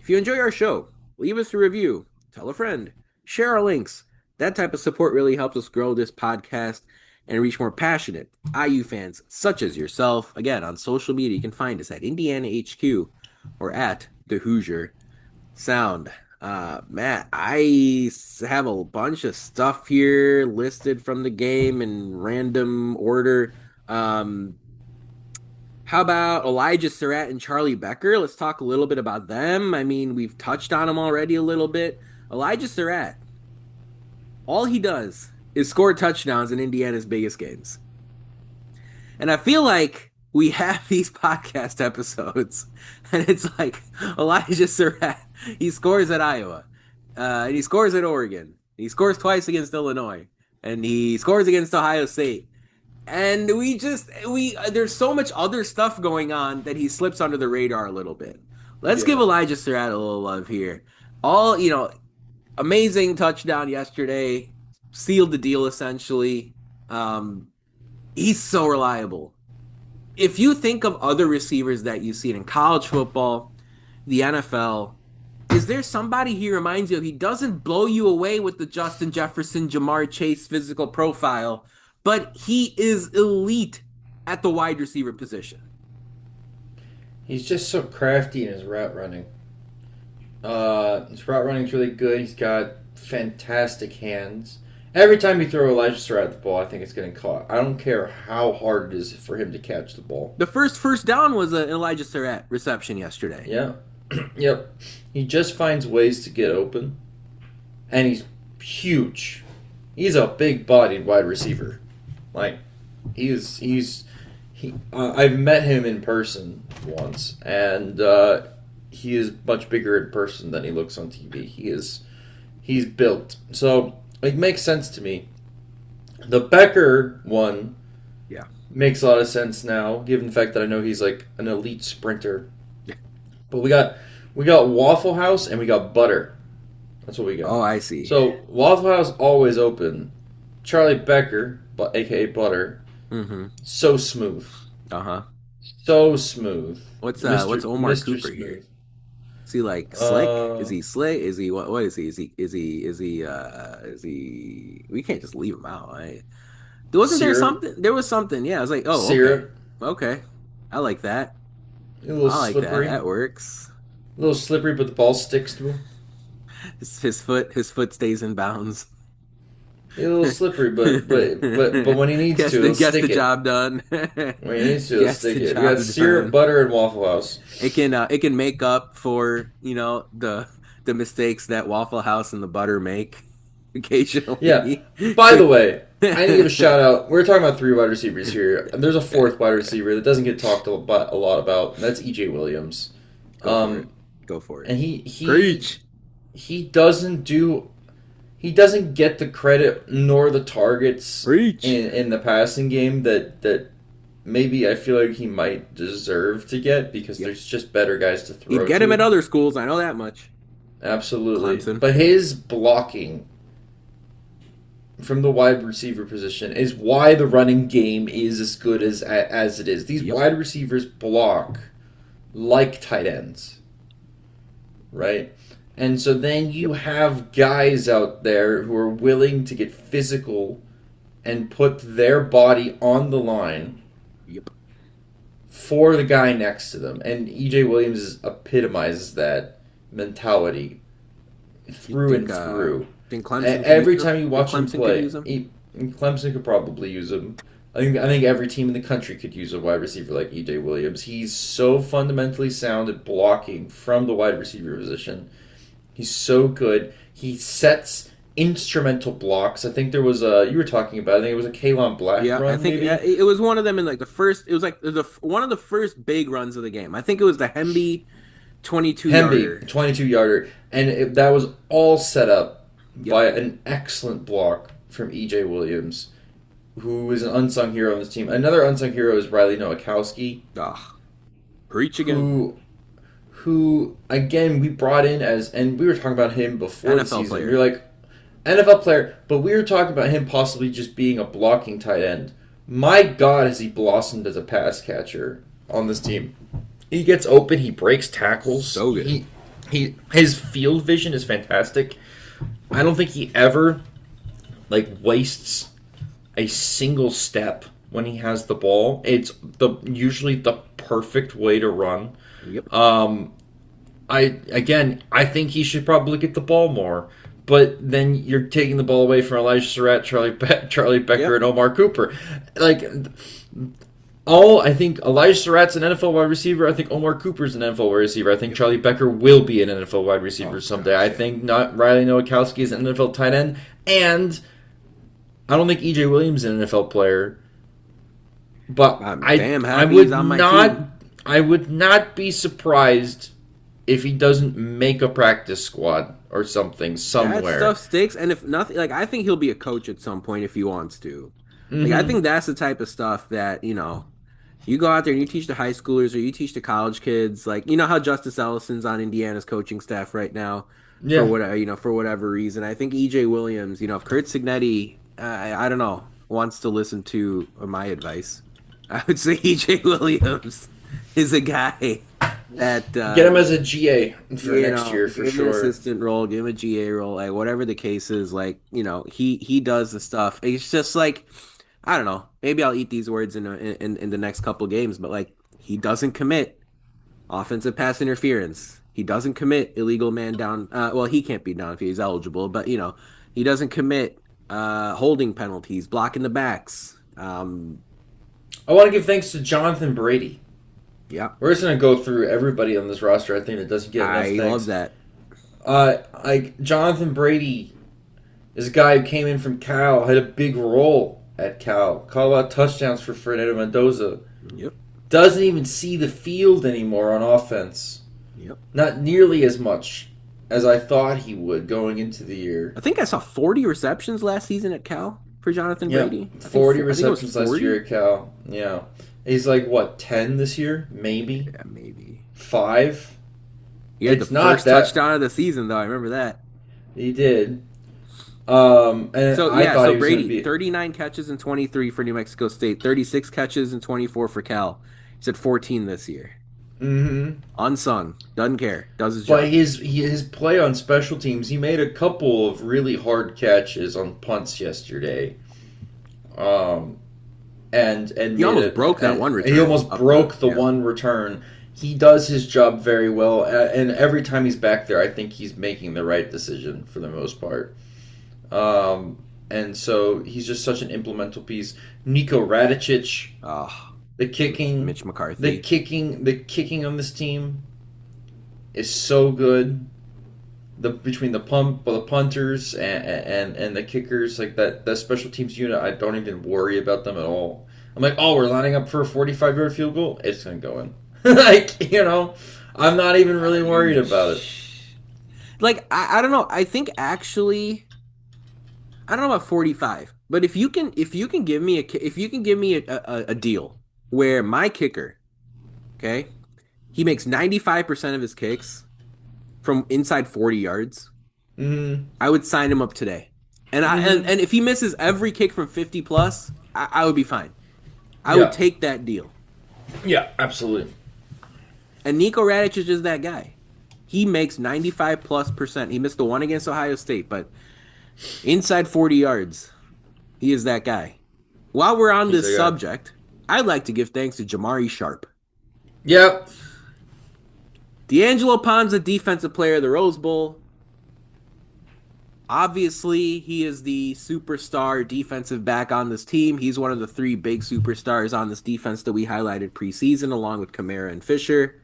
if you enjoy our show, leave us a review, tell a friend, share our links. That type of support really helps us grow this podcast and reach more passionate IU fans such as yourself. Again, on social media, you can find us at Indiana HQ or at the Hoosier Sound. Matt, I have a bunch of stuff here listed from the game in random order. How about Elijah Surratt and Charlie Becker? Let's talk a little bit about them. I mean, we've touched on them already a little bit. Elijah Surratt, all he does is score touchdowns in Indiana's biggest games. And I feel like we have these podcast episodes, and it's like Elijah Surratt, he scores at Iowa, and he scores at Oregon, he scores twice against Illinois, and he scores against Ohio State. And we there's so much other stuff going on that he slips under the radar a little bit. Let's give Yeah. Elijah Surratt a little love here. All amazing touchdown yesterday, sealed the deal essentially. He's so reliable. If you think of other receivers that you've seen in college football, the NFL, is there somebody he reminds you of? He doesn't blow you away with the Justin Jefferson, Jamar Chase physical profile, but he is elite at the wide receiver position. He's just so crafty in his route running. His route running's really good. He's got fantastic hands. Every time you throw Elijah Surratt the ball, I think it's getting caught. I don't care how hard it is for him to catch the ball. The first down was an Elijah Surratt reception yesterday. Yeah. Yep. He just finds ways to get open. And he's huge. He's a big bodied wide receiver. Like, I've met him in person once, and he is much bigger in person than he looks on TV. He's built. So it makes sense to me. The Becker one Yeah. makes a lot of sense now, given the fact that I know he's like an elite sprinter. Yeah. But we got Waffle House and we got Butter. That's what we got. Oh, I see. So Waffle House always open. Charlie Becker, aka Butter, Mm-hmm. so smooth, Uh-huh. so smooth. What's Mr. Omar Mr. Cooper Smooth. here? Is he like slick? Is Uh, he slick? Is he what is he? Is he we can't just leave him out, right? Wasn't there Syrup, something? There was something. Yeah, I was like, oh, okay. syrup, Okay. I like that. a little I like that. slippery, That works. a little slippery, but the ball sticks to him. His foot stays in bounds. He's a little slippery, but when he needs to, he'll Gets the stick it. job done. When he needs to, he'll Gets stick the it. We got job syrup, done. butter, and Waffle House. It can make up for, the mistakes that Waffle House and the butter make Yeah. occasionally. By the way, I need to give a shout out. We're talking about three wide receivers here. There's a fourth wide receiver that doesn't get talked a lot about, and that's EJ Williams. Go for it. Go for it. And he Preach. he doesn't do he doesn't get the credit nor the targets Preach. in the passing game that maybe I feel like he might deserve to get because Yep. there's just better guys to throw You'd get him at to. other schools, I know that much. Absolutely. Clemson. But his blocking from the wide receiver position is why the running game is as good as it is. These Yep. wide receivers block like tight ends, right? And so then you have guys out there who are willing to get physical and put their body on the line Yep. for the guy next to them. And EJ Williams epitomizes that mentality through and through. Think Clemson Every could- time you watch him Clemson play, could use him? Clemson could probably use him. I think every team in the country could use a wide receiver like EJ Williams. He's so fundamentally sound at blocking from the wide receiver position. He's so good. He sets instrumental blocks. I think there was a you were talking about. I think it was a Kalon Black Yeah, run. I think maybe? it was one of them in like the first. It was like one of the first big runs of the game. I think it was the Hemby 22 yarder. Hemby 22-yarder, and that was all set up Yep. by an excellent block from EJ Williams, who is an unsung hero on this team. Another unsung hero is Riley Nowakowski, Ah, preach again. who again we brought in and we were talking about him before the NFL season. player. We were like NFL player, but we were talking about him possibly just being a blocking tight end. My God, has he blossomed as a pass catcher on this team? He gets open, he breaks tackles. So good. His field vision is fantastic. I don't think he ever wastes a single step when he has the ball. It's usually the perfect way to run. Yep. I think he should probably get the ball more. But then you're taking the ball away from Elijah Surratt, Charlie Becker, Yep. and Omar Cooper. I think Elijah Surratt's an NFL wide receiver. I think Omar Cooper's an NFL wide receiver. I think Charlie Becker will be an NFL wide receiver someday. I think not Riley Nowakowski is an NFL tight end, and I don't think EJ Williams is an NFL player. But I'm I damn happy would he's on my not. team. I would not be surprised if he doesn't make a practice squad or something somewhere. That stuff sticks, and if nothing, I think he'll be a coach at some point if he wants to. I think that's the type of stuff that you go out there and you teach the high schoolers or you teach the college kids. Like how Justice Ellison's on Indiana's coaching staff right now Yeah. for whatever reason. I think EJ Williams, if Curt Cignetti, I don't know, wants to listen to my advice, I would say EJ Williams is a guy that Get him as a GA for next year for give him an sure. assistant role, give him a GA role, like whatever the case is. He does the stuff. It's just like I don't know. Maybe I'll eat these words in the next couple games, but he doesn't commit offensive pass interference. He doesn't commit illegal man down. Well, he can't be down if he's eligible, but he doesn't commit holding penalties, blocking the backs. I want to give thanks to Jonathan Brady. Yeah, We're just gonna go through everybody on this roster. I think that doesn't get enough I thanks. love that. Jonathan Brady is a guy who came in from Cal, had a big role at Cal, caught a lot of touchdowns for Fernando Mendoza. Yep. Doesn't even see the field anymore on offense. Yep. Not nearly as much as I thought he would going into the year. I think I saw 40 receptions last season at Cal for Jonathan Yeah, Brady. 40 I think it was receptions last 40? year at Cal. Yeah. He's 10 this year? Maybe? Yeah, maybe. 5? He had It's the not first that- touchdown of the season, though. I remember that. He did. And So I thought he was Brady, going to be 39 catches and 23 for New Mexico State, 36 catches and 24 for Cal. He's at 14 this year. Mm-hmm. Unsung, doesn't care, does his job. But his play on special teams, he made a couple of really hard catches on punts yesterday. And He almost broke that one return. He almost Up broke the yeah. one return. He does his job very well, and every time he's back there, I think he's making the right decision for the most part. and so he's just such an implemental piece. Nico Radicic, Oh, the kicking, Mitch McCarthy. the kicking on this team is so good. Between the punters and the kickers, like that special teams unit, I don't even worry about them at all. I'm like, oh, we're lining up for a 45-yard field goal. It's gonna go in. Like, I'm not even really worried about it. Like I don't know. I think actually I don't know about 45, but if you can give me a deal where my kicker, okay, he makes 95% of his kicks from inside 40 yards, Mm, I would sign him up today. And I and, mm, and if he misses every kick from 50 plus, I would be fine. I would yeah, take that deal. yeah, absolutely. And Nico Radic is just that guy. He makes 95 plus percent. He missed the one against Ohio State, but inside 40 yards, he is that guy. While we're on He's this a guy. subject, I'd like to give thanks to Jamari Sharp. Yep. D'Angelo Pon's the defensive player of the Rose Bowl. Obviously, he is the superstar defensive back on this team. He's one of the three big superstars on this defense that we highlighted preseason, along with Kamara and Fisher.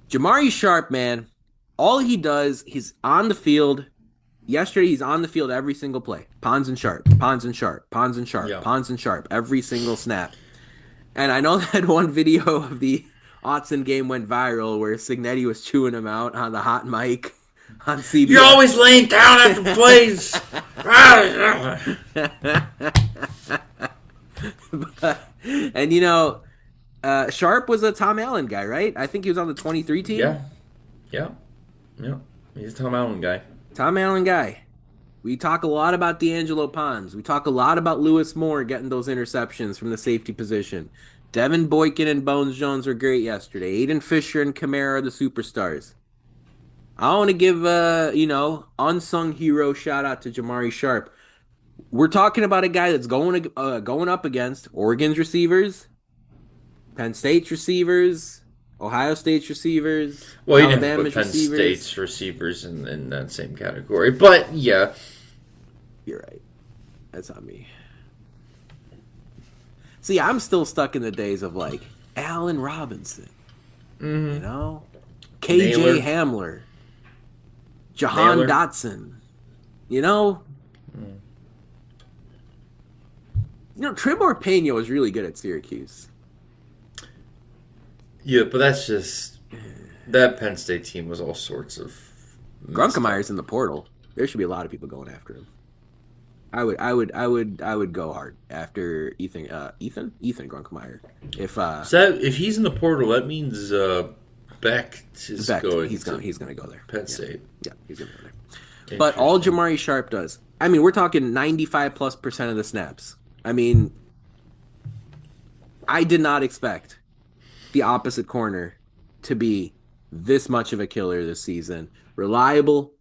Jamari Sharp, man, all he does, he's on the field. Yesterday, he's on the field every single play. Pons and Sharp, Pons and Sharp, Pons and Sharp, Yeah. Pons and Sharp, every single snap. And I know that one video of the Autzen game went viral where Cignetti was chewing him out on the hot mic on You're CBS. always laying down after plays. And Sharp was a Tom Allen guy, right? I think he was on the 23 team. Yeah, yeah, yeah. He's a Tom Allen guy. Tom Allen guy. We talk a lot about D'Angelo Pons. We talk a lot about Lewis Moore getting those interceptions from the safety position. Devin Boykin and Bones Jones were great yesterday. Aiden Fisher and Kamara are the superstars. I want to give unsung hero shout out to Jamari Sharp. We're talking about a guy that's going up against Oregon's receivers, Penn State's receivers, Ohio State's receivers, Well, you didn't have to Alabama's put Penn receivers. State's receivers in that same category, but yeah, You're right. That's on me. See, I'm still stuck in the days of like Allen Robinson, KJ Naylor. Hamler, Jahan Naylor. Dotson. Tribor Pena was really good at Syracuse. Yeah, but that's just that Penn State team was all sorts of messed up. Grunkemeier's in the portal. There should be a lot of people going after him. I would go hard after Ethan Grunkemeyer. If he's in the portal, that means Beck is going. He's gonna go there. Penn State. Yeah, he's gonna go there. But all Jamari Sharp does, I mean, we're talking 95+% of the snaps. I mean, I did not expect the opposite corner to be this much of a killer this season. Reliable,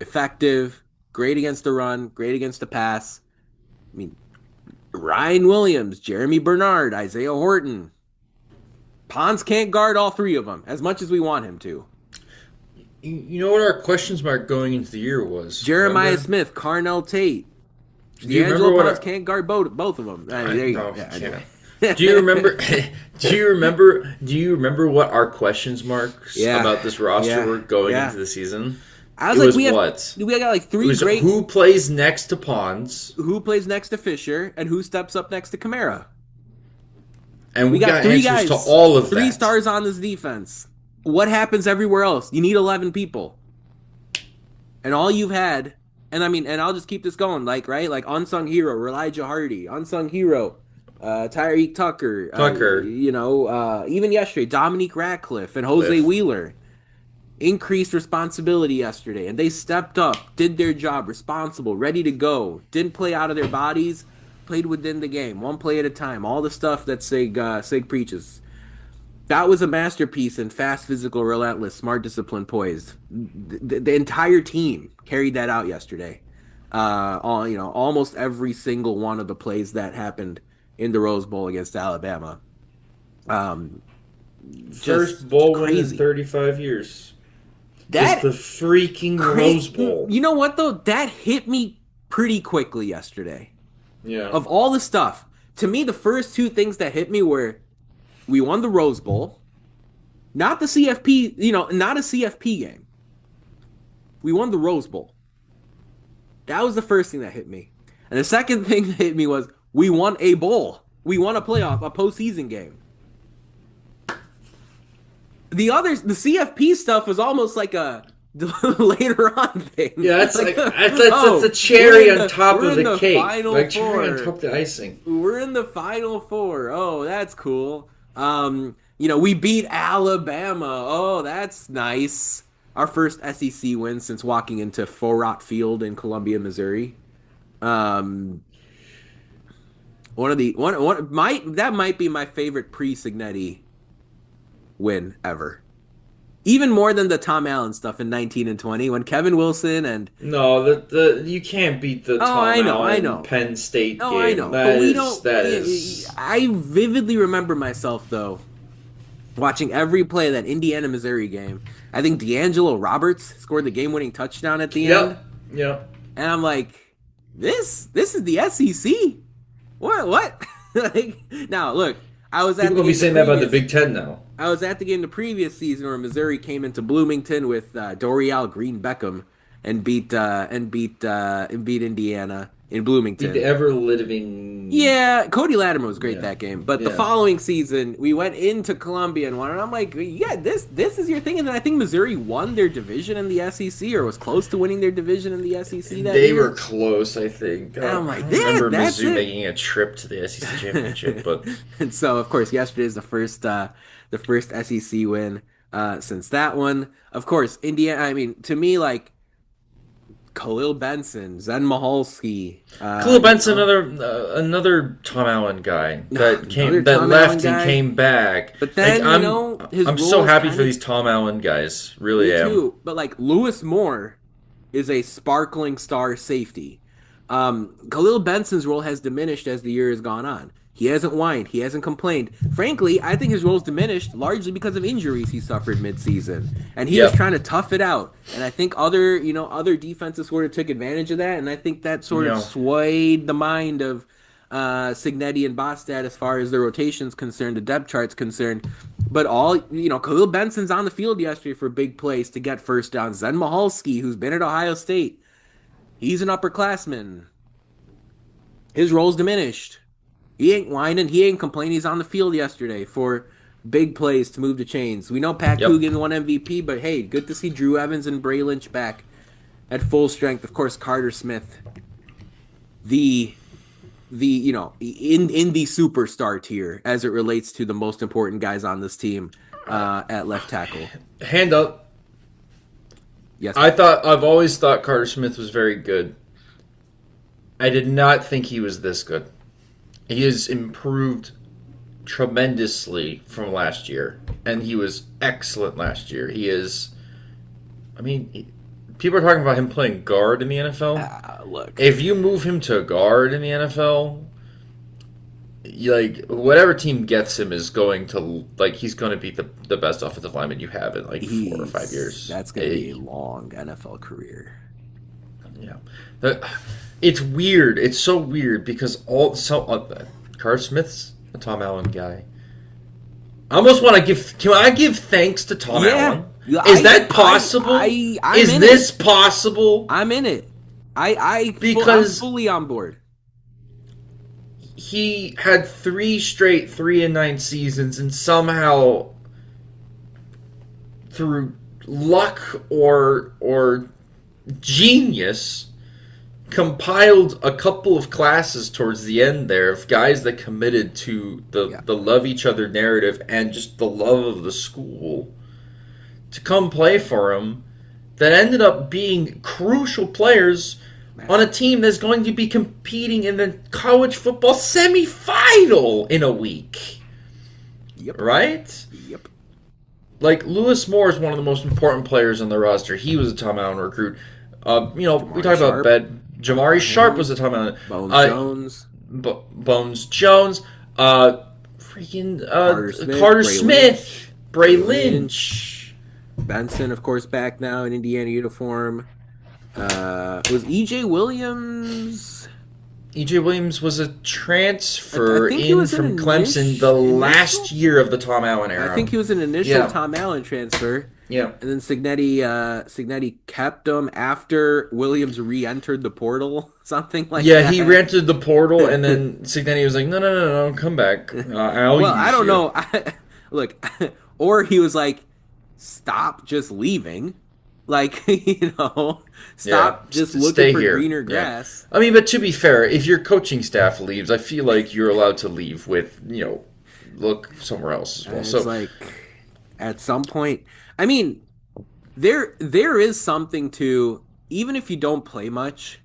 effective, great against the run, great against the pass. I mean, Ryan Williams, Jeremy Bernard, Isaiah Horton. Pons can't guard all three of them as much as we want him to. You know what our questions mark going into the year was? Jeremiah Remember? Smith, Carnell Tate. Do you remember D'Angelo what Pons our- can't guard both of them. There you go. Oh, Yeah, can't. anyway. Do you remember? Do you remember what our questions marks about this roster were going into the season? I was It like, was we what? got like It three was great. who plays next to Pons, Who plays next to Fisher and who steps up next to Kamara? and We got three answers guys, to all of three that. stars on this defense. What happens everywhere else? You need 11 people, and all you've had. And I mean, and I'll just keep this going, like unsung hero, Elijah Hardy, unsung hero, Tyreek Tucker, even yesterday, Dominique Ratcliffe and Jose Cliff. Wheeler increased responsibility yesterday, and they stepped up, did their job, responsible, ready to go, didn't play out of their bodies, played within the game, one play at a time, all the stuff that Sig preaches. That was a masterpiece in fast, physical, relentless, smart, disciplined, poised. The entire team carried that out yesterday. Almost every single one of the plays that happened in the Rose Bowl against Alabama. First bowl win in crazy. 35 years. That Just the freaking Rose Bowl. You know what though? That hit me pretty quickly yesterday. Yeah. Of all the stuff, to me, the first two things that hit me were we won the Rose Bowl, not the CFP, not a CFP game. We won the Rose Bowl. That was the first thing that hit me. And the second thing that hit me was we won a bowl. We won a playoff, a postseason game. The CFP stuff was almost like a later on thing. Yeah, that's like that's a cherry on top of the cake. Like cherry on top of the icing. We're in the Final Four. Oh, that's cool. We beat Alabama. Oh, that's nice. Our first SEC win since walking into Forot Field in Columbia, Missouri. That might be my favorite pre-Cignetti win ever. Even more than the Tom Allen stuff in 19 and 20 when Kevin Wilson and no, the you can't beat the Tom Allen Penn State game. I know. I vividly remember myself though watching every play of that Indiana Missouri game. I think D'Angelo Roberts scored the game-winning touchdown at the end. Yep. And I'm like, this is the SEC. What? Now look, I was at people gonna be saying that about the Big Ten now. I was at the game the previous season where Missouri came into Bloomington with Dorial Green Beckham and beat Indiana in Bloomington. Beat the ever living. Yeah, Cody Latimer was great that game. But the following season, we went into Columbia and won. And I'm like, yeah, this is your thing. And then I think Missouri won their division in the SEC or was close to winning their division in the SEC that year. They were close, I think. And I'm like, I remember Mizzou making a trip to the SEC championship. But and so, of course, yesterday is the first SEC win since that one. Of course, Indiana. I mean, to me, like Khalil Benson, Zen Mahalski. Khalil Benson, another Tom Allen guy that left and came back. But then I'm so happy for these Tom Allen guys. Really am. Too. But like Lewis Moore is a sparkling star safety. Khalil Benson's role has diminished as the year has gone on. He hasn't whined. He hasn't complained. Frankly, I think his role's diminished largely because of injuries he suffered midseason. And he was trying to tough it out. And I think other defenses sort of took advantage of that. And I think that sort of swayed the mind of Cignetti and Bostad as far as the rotation's concerned, the depth chart's concerned. But Khalil Benson's on the field yesterday for big plays to get first down. Zen Mahalski, who's been at Ohio State, he's an upperclassman. His role's diminished. He ain't whining. He ain't complaining. He's on the field yesterday for big plays to move the chains. We know Pat Coogan won MVP, but hey, good to see Drew Evans and Bray Lynch back at full strength. Of course, Carter Smith, in the superstar tier as it relates to the most important guys on this team at left tackle. Hand up. Yes. I've always thought Carter Smith was very good. I did not think he was this good. He has improved tremendously from last year, and he was excellent last year. He is, people are talking about him playing guard in the NFL. Look, if you move him to guard in the NFL, whatever team gets him is going to he's going to be the best offensive lineman you have in 4 or 5 years. That's going to be a long NFL career. Yeah. It's weird. It's so weird because Carter Smith's a Tom Allen guy. I almost want to give. Can I give thanks to Tom Allen? Is that possible? Is this possible? I'm in it. I'm fully on board. He had 3 straight 3-9 seasons, and somehow through luck or genius, compiled a couple of classes towards the end there of guys that committed to the love each other narrative and just the love of the school to come play for him that ended up being crucial players on a team that's going to be competing in the college football semifinal in a week. Yep. Right? Yep. Lewis Moore is one of the most important players on the roster. He was a Tom Allen recruit. We talked about Jamari Sharp was a Tom Allen. Bones Jones. Carter Smith. Bray Lynch. Benson, of course, back now in Indiana uniform. Was EJ Williams? EJ Williams was a I transfer think he in was an from Clemson the last initial. year of the Tom Allen I era. think he was an initial Yeah, Tom Allen transfer, yeah. and then Cignetti kept him after Williams re-entered the portal, something like Yeah, he that. rented the portal, and then Cignetti was like, "No, no, no, no, come back. I'll Well, I use don't you." know. Look, or he was like, stop just leaving. Like, Yeah, stop just looking stay for here. greener Yeah, grass. I mean, but to be fair, if your coaching staff leaves, I feel like you're allowed to leave with look somewhere else as well. And it's So like, at some point, I mean, there is something to, even if you don't play much,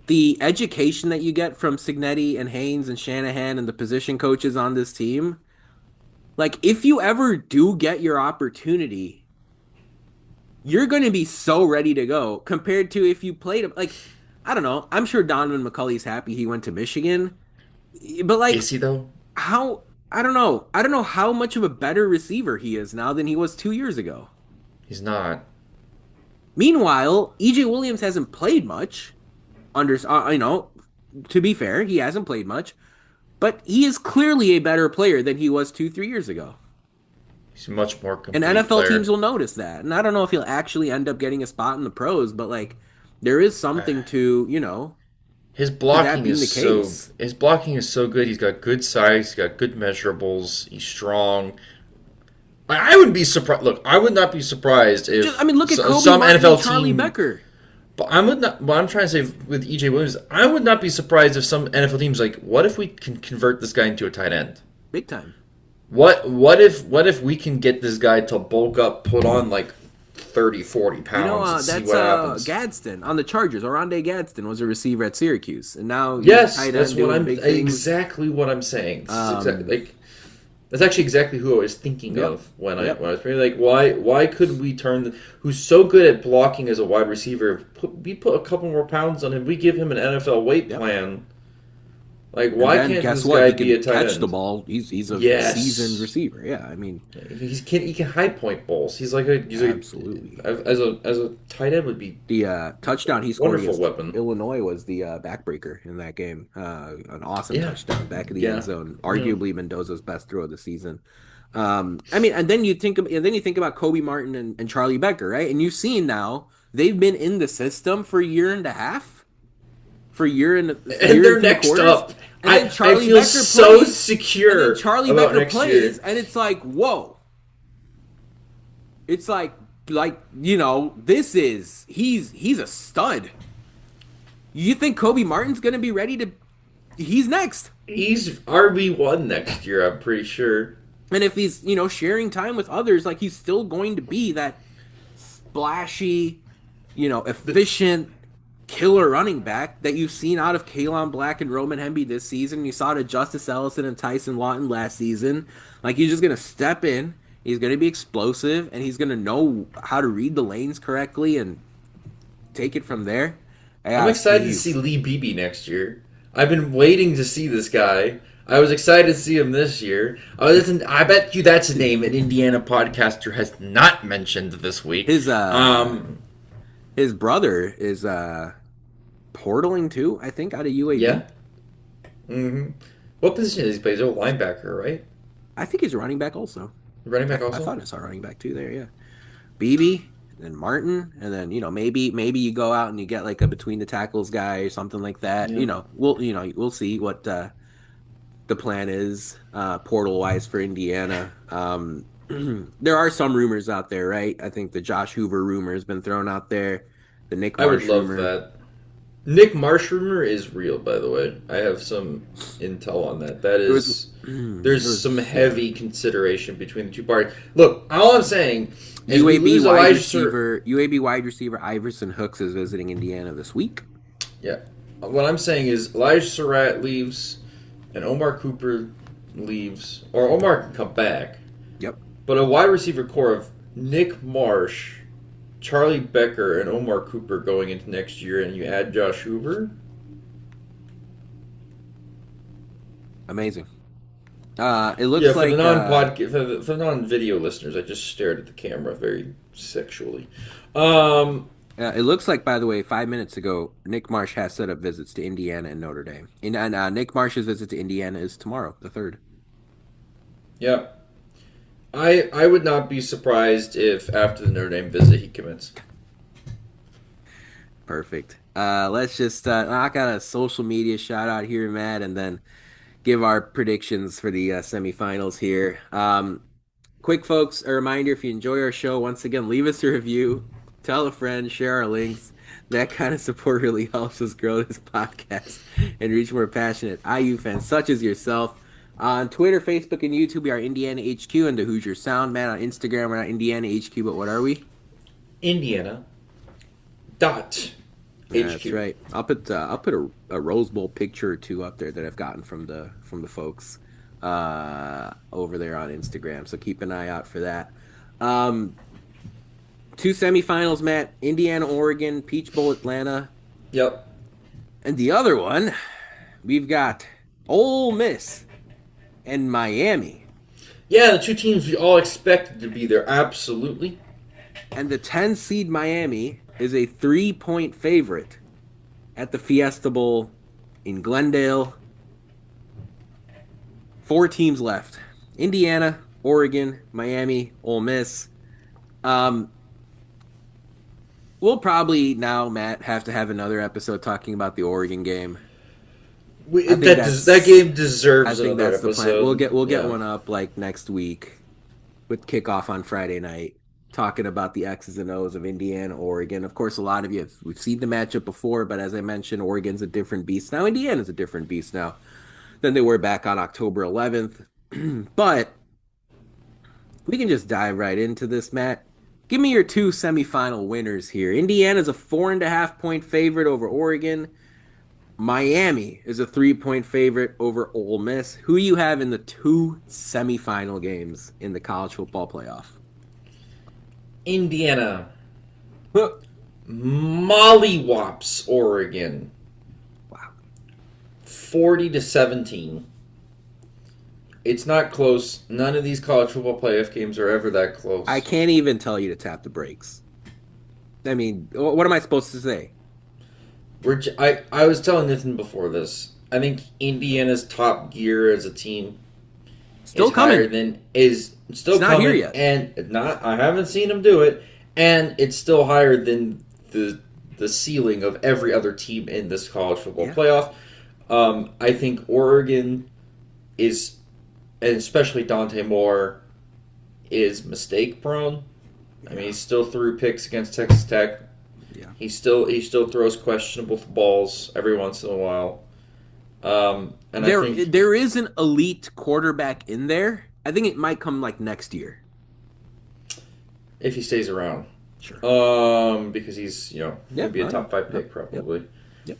the education that you get from Cignetti and Haynes and Shanahan and the position coaches on this team. Like, if you ever do get your opportunity, you're going to be so ready to go compared to if you played him. Like, I don't know. I'm sure Donovan McCulley's happy he went to Michigan, but like, is he though? how? I don't know. I don't know how much of a better receiver he is now than he was 2 years ago. He's not. Meanwhile, EJ Williams hasn't played much. To be fair, he hasn't played much, but he is clearly a better player than he was 3 years ago. He's a much more And complete NFL teams player. will notice that. And I don't know if he'll actually end up getting a spot in the pros, but like there is something to that being the case. His blocking is so good. He's got good size. He's got good measurables. He's strong. I wouldn't be surprised. Look, I would not be surprised if I mean, look at Kobe some Martin and NFL Charlie team. Becker. But I would not. What I'm trying to say with EJ Williams, I would not be surprised if some NFL teams like, what if we can convert this guy into a tight end? Big time. What if we can get this guy to bulk up, put on like 30, 40 pounds, and see That's what happens? Gadsden on the Chargers. Oronde Gadsden was a receiver at Syracuse, and now he's a Yes, tight that's end what doing I'm big things. exactly what I'm saying. Um, That's actually exactly who I was thinking yep, of when yep. I was really like, why could we turn who's so good at blocking as a wide receiver? We put a couple more pounds on him. We give him an NFL weight Yep. plan. Like, And why then can't guess this what? guy He be a can tight catch the end? ball. He's a seasoned Yes, receiver. Yeah, I mean, he can high point balls. He's a absolutely. as a tight end would be The touchdown he scored wonderful against weapon. Illinois was the backbreaker in that game. An awesome Yeah, touchdown back of the end yeah, zone. yeah. Arguably Mendoza's best throw of the season. I mean, and then you think about Kobe Martin and Charlie Becker, right? And you've seen now they've been in the system for a year and a half, for a year and And they're three next quarters, up. and then I Charlie feel Becker so plays, and then secure Charlie about Becker next plays, year. and it's like, whoa. It's like this is he's a stud. You think Kobe Martin's gonna be ready to? He's next, He's RB1 next year, I'm pretty sure. and if he's sharing time with others, like he's still going to be that splashy, efficient killer running back that you've seen out of Kalen Black and Roman Hemby this season. You saw it at Justice Ellison and Tyson Lawton last season. Like he's just gonna step in. He's gonna be explosive, and he's gonna know how to read the lanes correctly and take it from there. I I'm gotta excited to see sneeze. Lee Beebe next year. I've been waiting to see this guy. I was excited to see him this year. I bet you that's a name an Indiana podcaster has not mentioned this week. His Um, his brother is portaling too, I think, out of yeah. UAB. hmm What position does he play? He's a linebacker, right? I think he's a running back also. Running back I also? thought I saw running back too there, yeah. Beebe, and then Martin, and then maybe you go out and you get like a between the tackles guy or something like that. Yeah. We'll see what the plan is portal wise for Indiana. There are some rumors out there, right? I think the Josh Hoover rumor has been thrown out there. The Nick I would Marsh love rumor. that. Nick Marsh rumor is real, by the way. I have some intel on that. That There was, is, there there's some was heavy consideration between the two parties. Look, all I'm saying is we UAB lose wide Elijah receiver. UAB wide receiver Iverson Hooks is visiting Indiana this week. Yeah. What I'm saying is Elijah Surratt leaves and Omar Cooper leaves, or Omar can come back. Yep. But a wide receiver core of Nick Marsh, Charlie Becker, and Omar Cooper going into next year, and you add Josh Hoover. Amazing. It looks Yeah, for like the non-podcast, for the non-video listeners, I just stared at the camera very sexually. It looks like, by the way, 5 minutes ago, Nick Marsh has set up visits to Indiana and Notre Dame. And Nick Marsh's visit to Indiana is tomorrow, the 3rd. Yeah. I would not be surprised if after the Notre Dame visit he commits. Perfect. Let's just knock out a social media shout out here, Matt, and then give our predictions for the semifinals here. Quick, folks, a reminder if you enjoy our show, once again, leave us a review, tell a friend, share our links. That kind of support really helps us grow this podcast and reach more passionate IU fans such as yourself. On Twitter, Facebook, and YouTube, we are Indiana HQ and the Hoosier Sound. Man, on Instagram, we're not Indiana HQ, but what are we? Indiana dot Yeah, that's HQ. right. I'll put a Rose Bowl picture or two up there that I've gotten from the folks over there on Instagram. So keep an eye out for that. Um, Two semifinals, Matt. Indiana, Oregon, Peach Bowl, Atlanta, Yep. and the other one we've got Ole Miss and Miami. Yeah, the two teams we all expected to be there. Absolutely. And the 10 seed Miami is a 3-point favorite at the Fiesta Bowl in Glendale. 4 teams left: Indiana, Oregon, Miami, Ole Miss. Um, we'll probably now, Matt, have to have another episode talking about the Oregon game. I think That that's game I deserves think another that's the plan. episode. We'll get Yeah. one up like next week with kickoff on Friday night, talking about the X's and O's of Indiana, Oregon. Of course, a lot of you we've seen the matchup before, but as I mentioned, Oregon's a different beast now. Indiana's a different beast now than they were back on October 11th. But we can just dive right into this, Matt. Give me your two semifinal winners here. Indiana's a 4.5 point favorite over Oregon. Miami is a 3 point favorite over Ole Miss. Who you have in the two semifinal games in the college football playoff? Indiana mollywops Oregon Wow. 40-17. It's not close. None of these college football playoff games are ever that close. I can't even tell you to tap the brakes. I mean, what am I supposed to say? I was telling Nithin before this. I think Indiana's top gear as a team Still is higher coming. than is still It's not coming, here yet. and not I haven't seen them do it, and it's still higher than the ceiling of every other team in this college football Yeah. playoff. I think Oregon is, and especially Dante Moore, is mistake prone. I mean, he still threw picks against Texas Tech. Yeah. He still throws questionable balls every once in a while. And I think There is an elite quarterback in there. I think it might come like next year. if he stays around, Sure. because he's Yeah, gonna be a I top know. 5 pick probably. Yep.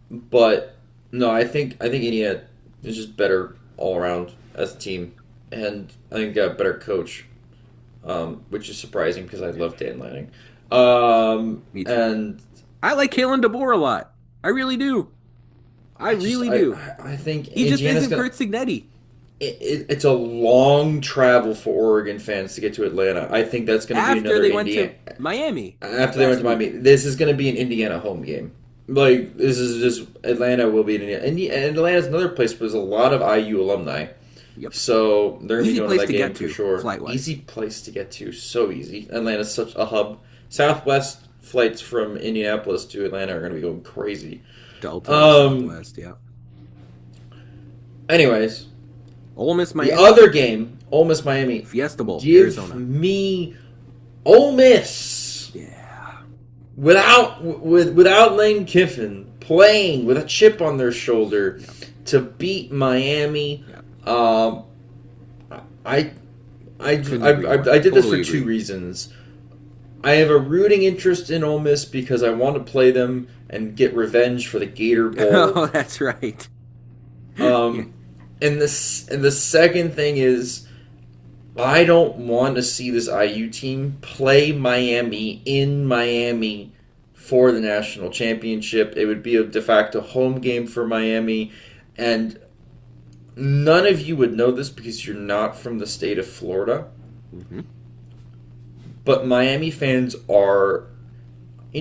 But no, I think Indiana is just better all around as a team, and I think got a better coach, which is surprising because I love Dan Lanning. Me too. And I like Kalen DeBoer a lot. I really do. I really do. I think He just Indiana's isn't gonna. Curt Cignetti. It's a long travel for Oregon fans to get to Atlanta. I think that's going to be After another they went Indiana. to Miami. After they went to Miami, this is going to be an Indiana home game. Like this is just Atlanta will be an Indiana, and Atlanta's another place where there's a lot of IU alumni. Yep. So they're going to Easy be going to place that to game get for to, sure. flight-wise. Easy place to get to, so easy. Atlanta's such a hub. Southwest flights from Indianapolis to Atlanta are going to be going crazy. Delta, Um, Southwest, yeah. Anyways, Ole Miss, the Miami, other game, Ole Miss Miami. Fiesta Bowl, Give Arizona. me Ole Miss Yeah. without Lane Kiffin playing with a chip on their shoulder to beat Miami. Um, I Couldn't agree more. I did this Totally for two agree. reasons. I have a rooting interest in Ole Miss because I want to play them and get revenge for the Gator Bowl. Oh, that's right. And the second thing is, I don't want to see this IU team play Miami in Miami for the national championship. It would be a de facto home game for Miami, and none of you would know this because you're not from the state of Florida. Mhm. But Miami fans are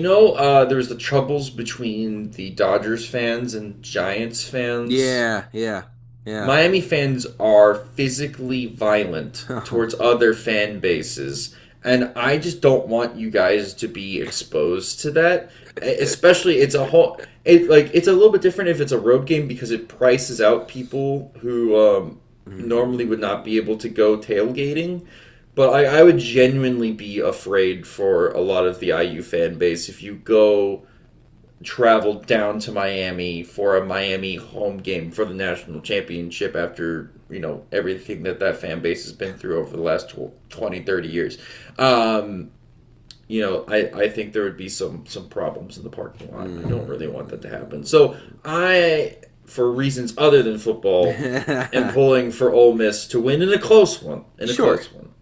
there was the troubles between the Dodgers fans and Giants fans. Yeah, yeah, yeah. Miami fans are physically violent towards other fan bases, and I just don't want you guys to be exposed to that. Especially, it's a little bit different if it's a road game because it prices out people who normally would not be able to go tailgating. But I would genuinely be afraid for a lot of the IU fan base if you go travel down to Miami for a Miami home game for the national championship after, everything that fan base has been through over the last 20, 30 years. I think there would be some problems in the parking lot. I don't really want that to happen. So for reasons other than football, am pulling for Ole Miss to win in a close one. Sure.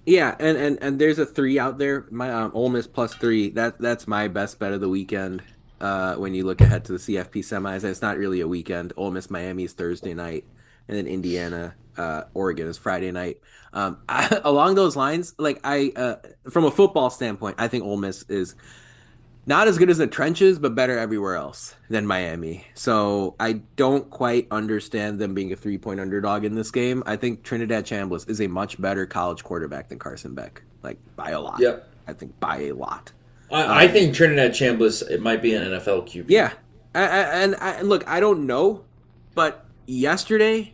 Yeah, and there's a 3 out there. My Ole Miss +3. That's my best bet of the weekend. When you look ahead to the CFP semis, and it's not really a weekend. Ole Miss Miami is Thursday night, and then Indiana Oregon is Friday night. Along those lines, from a football standpoint, I think Ole Miss is not as good as the trenches, but better everywhere else than Miami. So I don't quite understand them being a 3-point underdog in this game. I think Trinidad Chambliss is a much better college quarterback than Carson Beck, like by a lot. Yep. I think by a lot. I think Trinidad Chambliss, it might be an NFL QB. Yeah. And look, I don't know, but yesterday,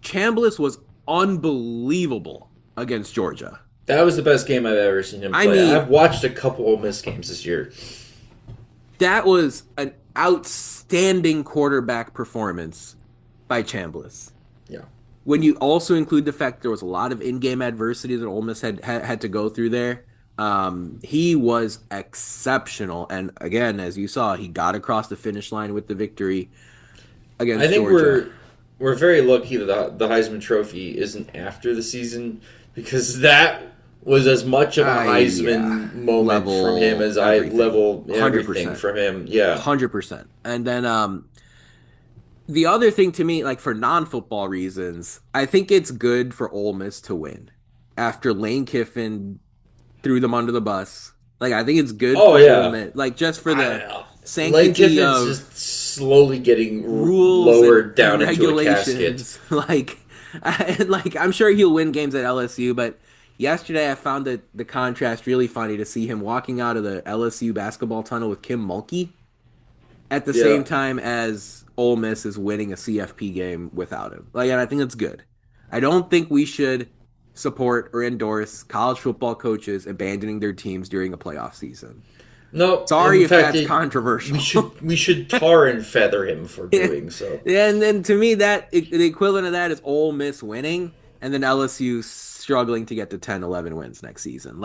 Chambliss was unbelievable against Georgia. That was the best game I've ever seen him play. I've watched a couple Ole Miss games this year. That was an outstanding quarterback performance by Chambliss. Yeah. When you also include the fact there was a lot of in-game adversity that Ole Miss had to go through there, he was exceptional. And again, as you saw, he got across the finish line with the victory against Georgia. I think we're very lucky that the Heisman Trophy isn't after the season because that was as much of a Heisman moment from him as everything. I level everything 100%. From him. Yeah. 100%. And then the other thing to me, like for non-football reasons, I think it's good for Ole Miss to win after Lane Kiffin threw them under the bus. Like I think it's good for Ole Miss. Like just for the sanctity Lane Kiffin's of just slowly getting rules lowered down into a casket. I'm sure he'll win games at LSU, but yesterday I found the contrast really funny to see him walking out of the LSU basketball tunnel with Kim Mulkey at the same time as Ole Miss is winning a CFP game without him. And I think that's good. I don't think we should support or endorse college football coaches abandoning their teams during a playoff season. No, sorry if that's controversial. We should tar and feather him for doing so. And then to me, the equivalent of that is Ole Miss winning, and then LSU struggling to get to 10, 11 wins next season.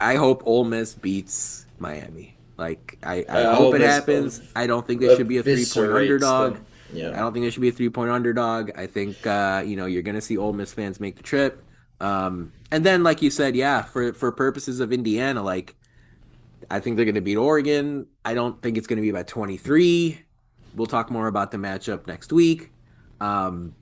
I hope Ole Miss beats Miami. I hope it happens. I don't think they should be a 3-point underdog. Yeah. I don't think they should be a 3-point underdog. I think you're going to see Ole Miss fans make the trip. And then, like you said, for purposes of Indiana, I think they're going to beat Oregon. I don't think it's going to be about 23. We'll talk more about the matchup next week. Ole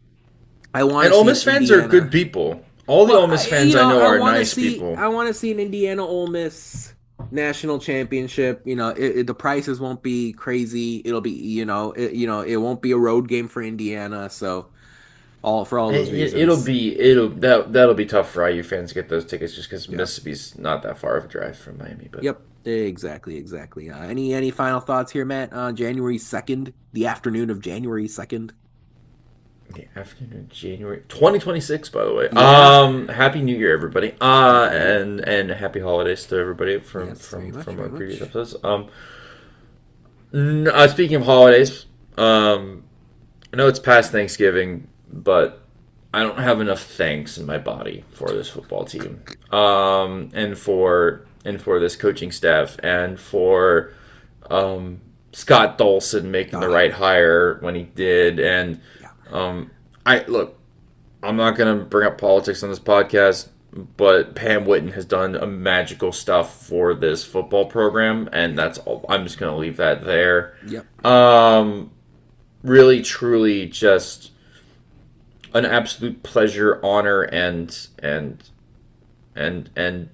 Miss fans are good people. All the Ole Miss fans I know are nice people. I want to see an Indiana Ole Miss national championship. The prices won't be crazy. It'll be it won't be a road game for Indiana. So for all those reasons, that'll be tough for IU fans to get those tickets just because Mississippi's not that far of a drive from Miami. But yep. Exactly. Any final thoughts here, Matt? January 2nd, the afternoon of January 2nd. The afternoon, January 2026. By the way, Happy New Year, everybody, and happy holidays to everybody from our previous episodes. Speaking of holidays, I know it's past Thanksgiving, but I don't have enough thanks in my body for this football team, and for this coaching staff, and for Scott Dolson making the right hire when he did, and I'm not gonna bring up politics on this podcast, but Pam Whitten has done a magical stuff for this football program, and that's all. I'm just gonna leave that there. Yep. Really, truly, just an absolute pleasure, honor, and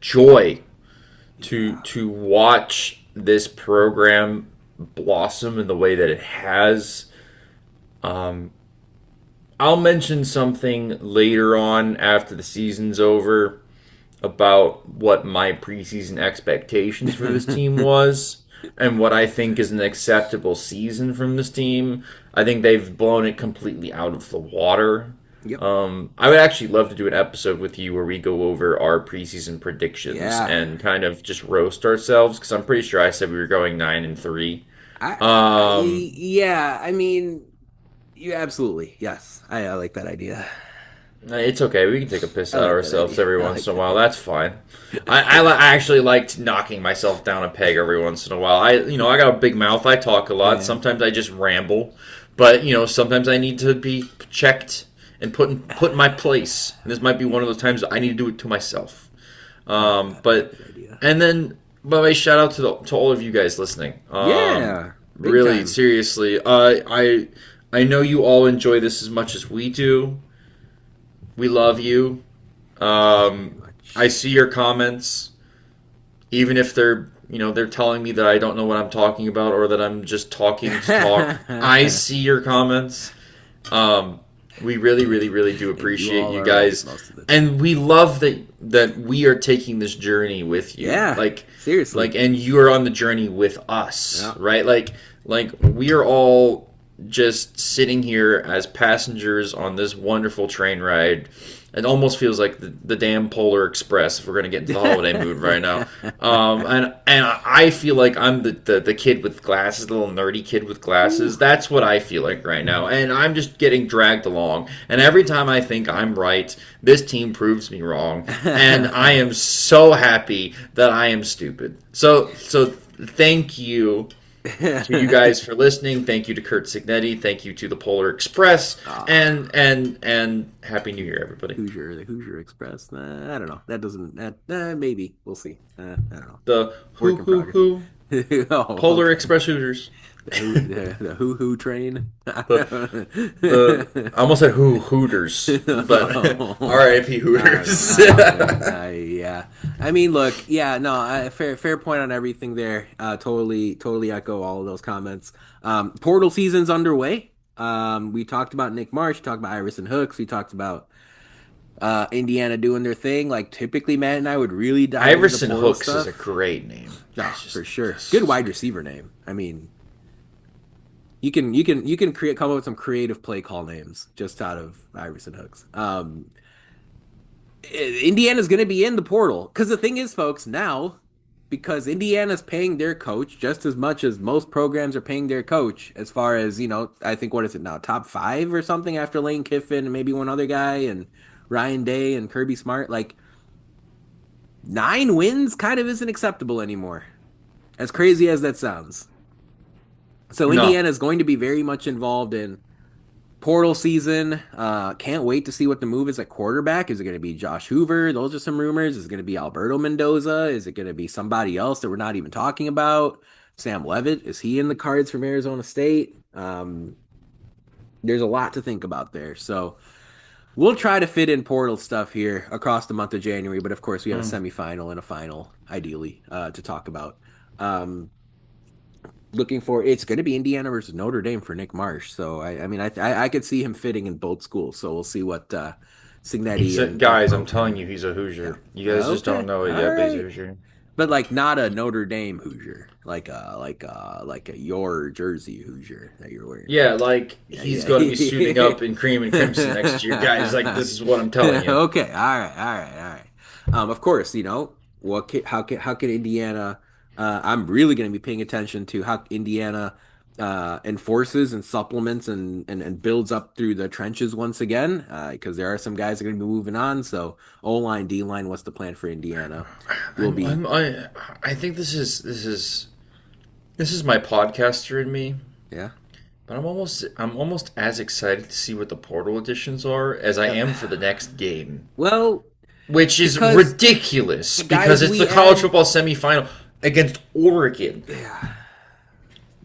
joy to watch this program blossom in the way that it has. Um, I'll mention something later on after the season's over about what my preseason expectations for this team was and what I think is an acceptable season from this team. I think they've blown it completely out of the water. Yep. I would actually love to do an episode with you where we go over our preseason predictions Yeah. and kind of just roast ourselves because I'm pretty sure I said we were going 9-3. Yeah. I mean, you absolutely yes. I like that idea. It's okay. We can take a piss I out of like that ourselves idea. every I once like in a that while. idea. That's fine. I actually liked knocking myself down a peg every once in a while. I got a big mouth. I talk a lot. Yeah. Sometimes I just ramble, but sometimes I need to be checked and put in my place. And this might be one of those times I need to do it to myself. But Good idea. and then, by the way, shout out to all of you guys listening. Yeah. Big Really, time. seriously, I know you all enjoy this as much as we do. We love you. I see your comments, even if they're telling me that I don't know what I'm talking about or that I'm just talking to talk. I see your comments. We really, really, really do appreciate all you are guys, right most of the time. and we love that we are taking this journey with you. Yeah, seriously. and you are on the journey with us, Yeah. right? Like we are all just sitting here as passengers on this wonderful train ride. It almost feels like the damn Polar Express if we're gonna get into the holiday mood right now. And I feel like I'm the kid with glasses, the little nerdy kid with glasses. That's what I feel like right now. And I'm just getting dragged along. And every time I think I'm right, this team proves me wrong. And I am so happy that I am stupid. So thank you to you guys for listening. Thank you to Curt Cignetti. Thank you to the Polar Express. And Happy New Year, everybody. The Hoosier Express. I don't know. That doesn't. Maybe we'll see. I don't know. The Work in progress. Oh, Polar Express Hoosiers. the hoo train. I almost said Hooters, but R.I.P. Hooters. Yeah. I mean, look. Yeah. No. Fair point on everything there. Totally echo all of those comments. Portal season's underway. We talked about Nick Marsh. We talked about Iverson Hooks. We talked about Indiana doing their thing. Like typically, Matt and I would really dive Iverson into portal Hooks stuff. is a great name. No, for sure. Good wide receiver name. I mean, you can come up with some creative play call names just out of Iverson Hooks. Indiana's going to be in the portal because the thing is, folks, now because Indiana's paying their coach just as much as most programs are paying their coach. As far as I think what is it now, top 5 or something after Lane Kiffin and maybe one other guy and Ryan Day and Kirby Smart. Like 9 wins kind of isn't acceptable anymore. As crazy as that sounds. So No. Indiana is going to be very much involved in portal season. Can't wait to see what the move is at quarterback. Is it going to be Josh Hoover? Those are some rumors. Is it going to be Alberto Mendoza? Is it going to be somebody else that we're not even talking about? Sam Levitt, is he in the cards from Arizona State? There's a lot to think about there. So we'll try to fit in portal stuff here across the month of January. But of course, we have a semifinal and a final, ideally, to talk about. Looking for it's going to be Indiana versus Notre Dame for Nick Marsh. So I could see him fitting in both schools. So we'll see what Cignetti Guys, I'm telling you, he's a Hoosier. You guys just don't know it yet, but he's a Hoosier. But like not a Notre Dame Hoosier, like a your jersey Hoosier that you're wearing. Yeah, like he's going to be suiting up in cream and crimson next year, guys. Like this is what I'm telling you. Okay, all right. Of course, how can Indiana? I'm really going to be paying attention to how Indiana enforces and supplements and builds up through the trenches once again, because there are some guys that are going to be moving on. So O-line, D-line, what's the plan for Indiana? Will be. I think this is my podcaster in me, Yeah. but I'm almost as excited to see what the portal editions are as I am for the next game, Well, which is because ridiculous the guys because it's we the college add- football semifinal against Oregon.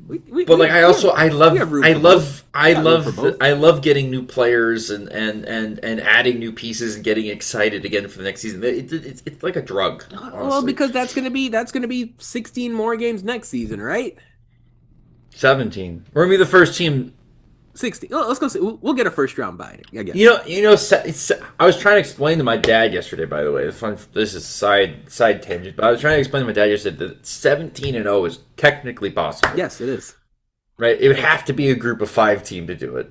But like I also we have room for both. We got room for both. I love getting new players and adding new pieces and getting excited again for the next season. It's like a drug, Well, honestly. because that's gonna be 16 more games next season, right? 17. We're gonna be the first team. 16. Oh, let's go. We'll get a first round bye, I guess. I was trying to explain to my dad yesterday. By the way, this is side tangent, but I was trying to explain to my dad yesterday that 17-0 is technically possible. Yes, it is. Right? It would have to be a group of 5 team to do it,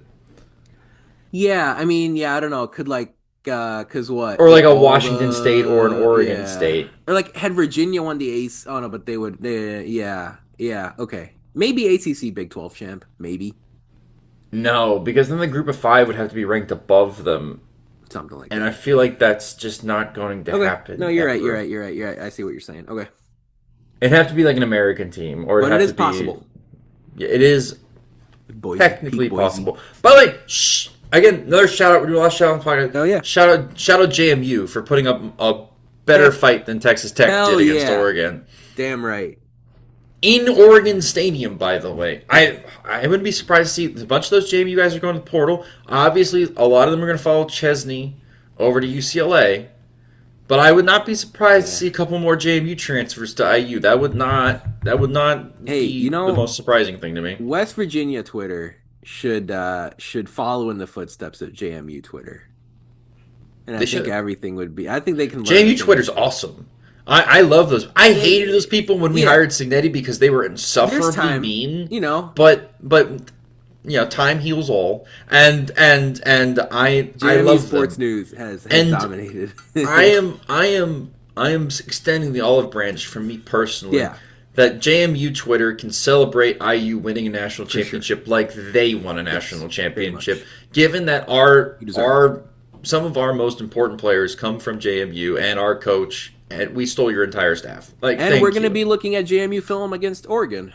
Yeah, I mean, yeah, I don't know. Could like, cause what? or like a All Washington State or an the Oregon yeah, State. or like had Virginia won the Ace? Oh no, but they would. Yeah, yeah. Okay, maybe ACC Big 12 champ, maybe No, because then the group of 5 would have to be ranked above them, something like and I that. feel like that's just not going to Okay, no, happen you're right. You're ever. right. You're right. You're right. I see what you're saying. Okay, It'd have to be like an American team, or it'd but it have is to be. possible. Yeah, it is Boise, technically peak Boise. possible. By the way, shh. Again, another shout out. We're doing a last shout out on the podcast. Oh yeah. Shout out JMU for putting up a better fight than Texas Tech did Hell against yeah. Oregon Damn right. in Oregon Stadium. By the way, I wouldn't be surprised to see a bunch of those JMU guys are going to the portal. Obviously, a lot of them are going to follow Chesney over to UCLA. But I would not be surprised to Yeah. see a couple more JMU transfers to IU. That would not Hey, be the most surprising thing to me. West Virginia Twitter should follow in the footsteps of JMU Twitter, and I They think should. everything would be. I think they can learn a JMU thing or Twitter's two. awesome. I love those. I hated those people when we Yeah, hired Cignetti because they were there's insufferably time, mean. you know. But time heals all, and I JMU love Sports them. News has And dominated. I am extending the olive branch from me personally Yeah, that JMU Twitter can celebrate IU winning a national for sure. championship like they won a Yes, national very championship, much. given that You deserve it. our some of our most important players come from JMU and our coach, and we stole your entire staff. Like, And we're thank going to you. be looking at JMU film against Oregon.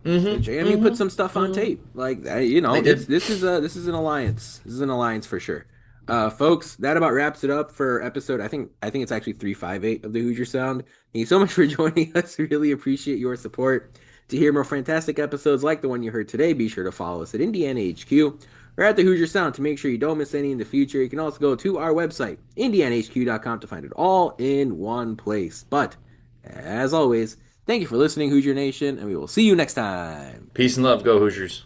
JMU put some stuff on tape. Like They it's did. this is an alliance. This is an alliance for sure. Folks, that about wraps it up for episode. I think it's actually 358 of the Hoosier Sound. Thank you so much for joining us. Really appreciate your support. To hear more fantastic episodes like the one you heard today, be sure to follow us at Indiana HQ or at the Hoosier Sound to make sure you don't miss any in the future. You can also go to our website, indianahq.com, to find it all in one place. But as always, thank you for listening, Hoosier Nation, and we will see you next time. Peace and love. Go Hoosiers.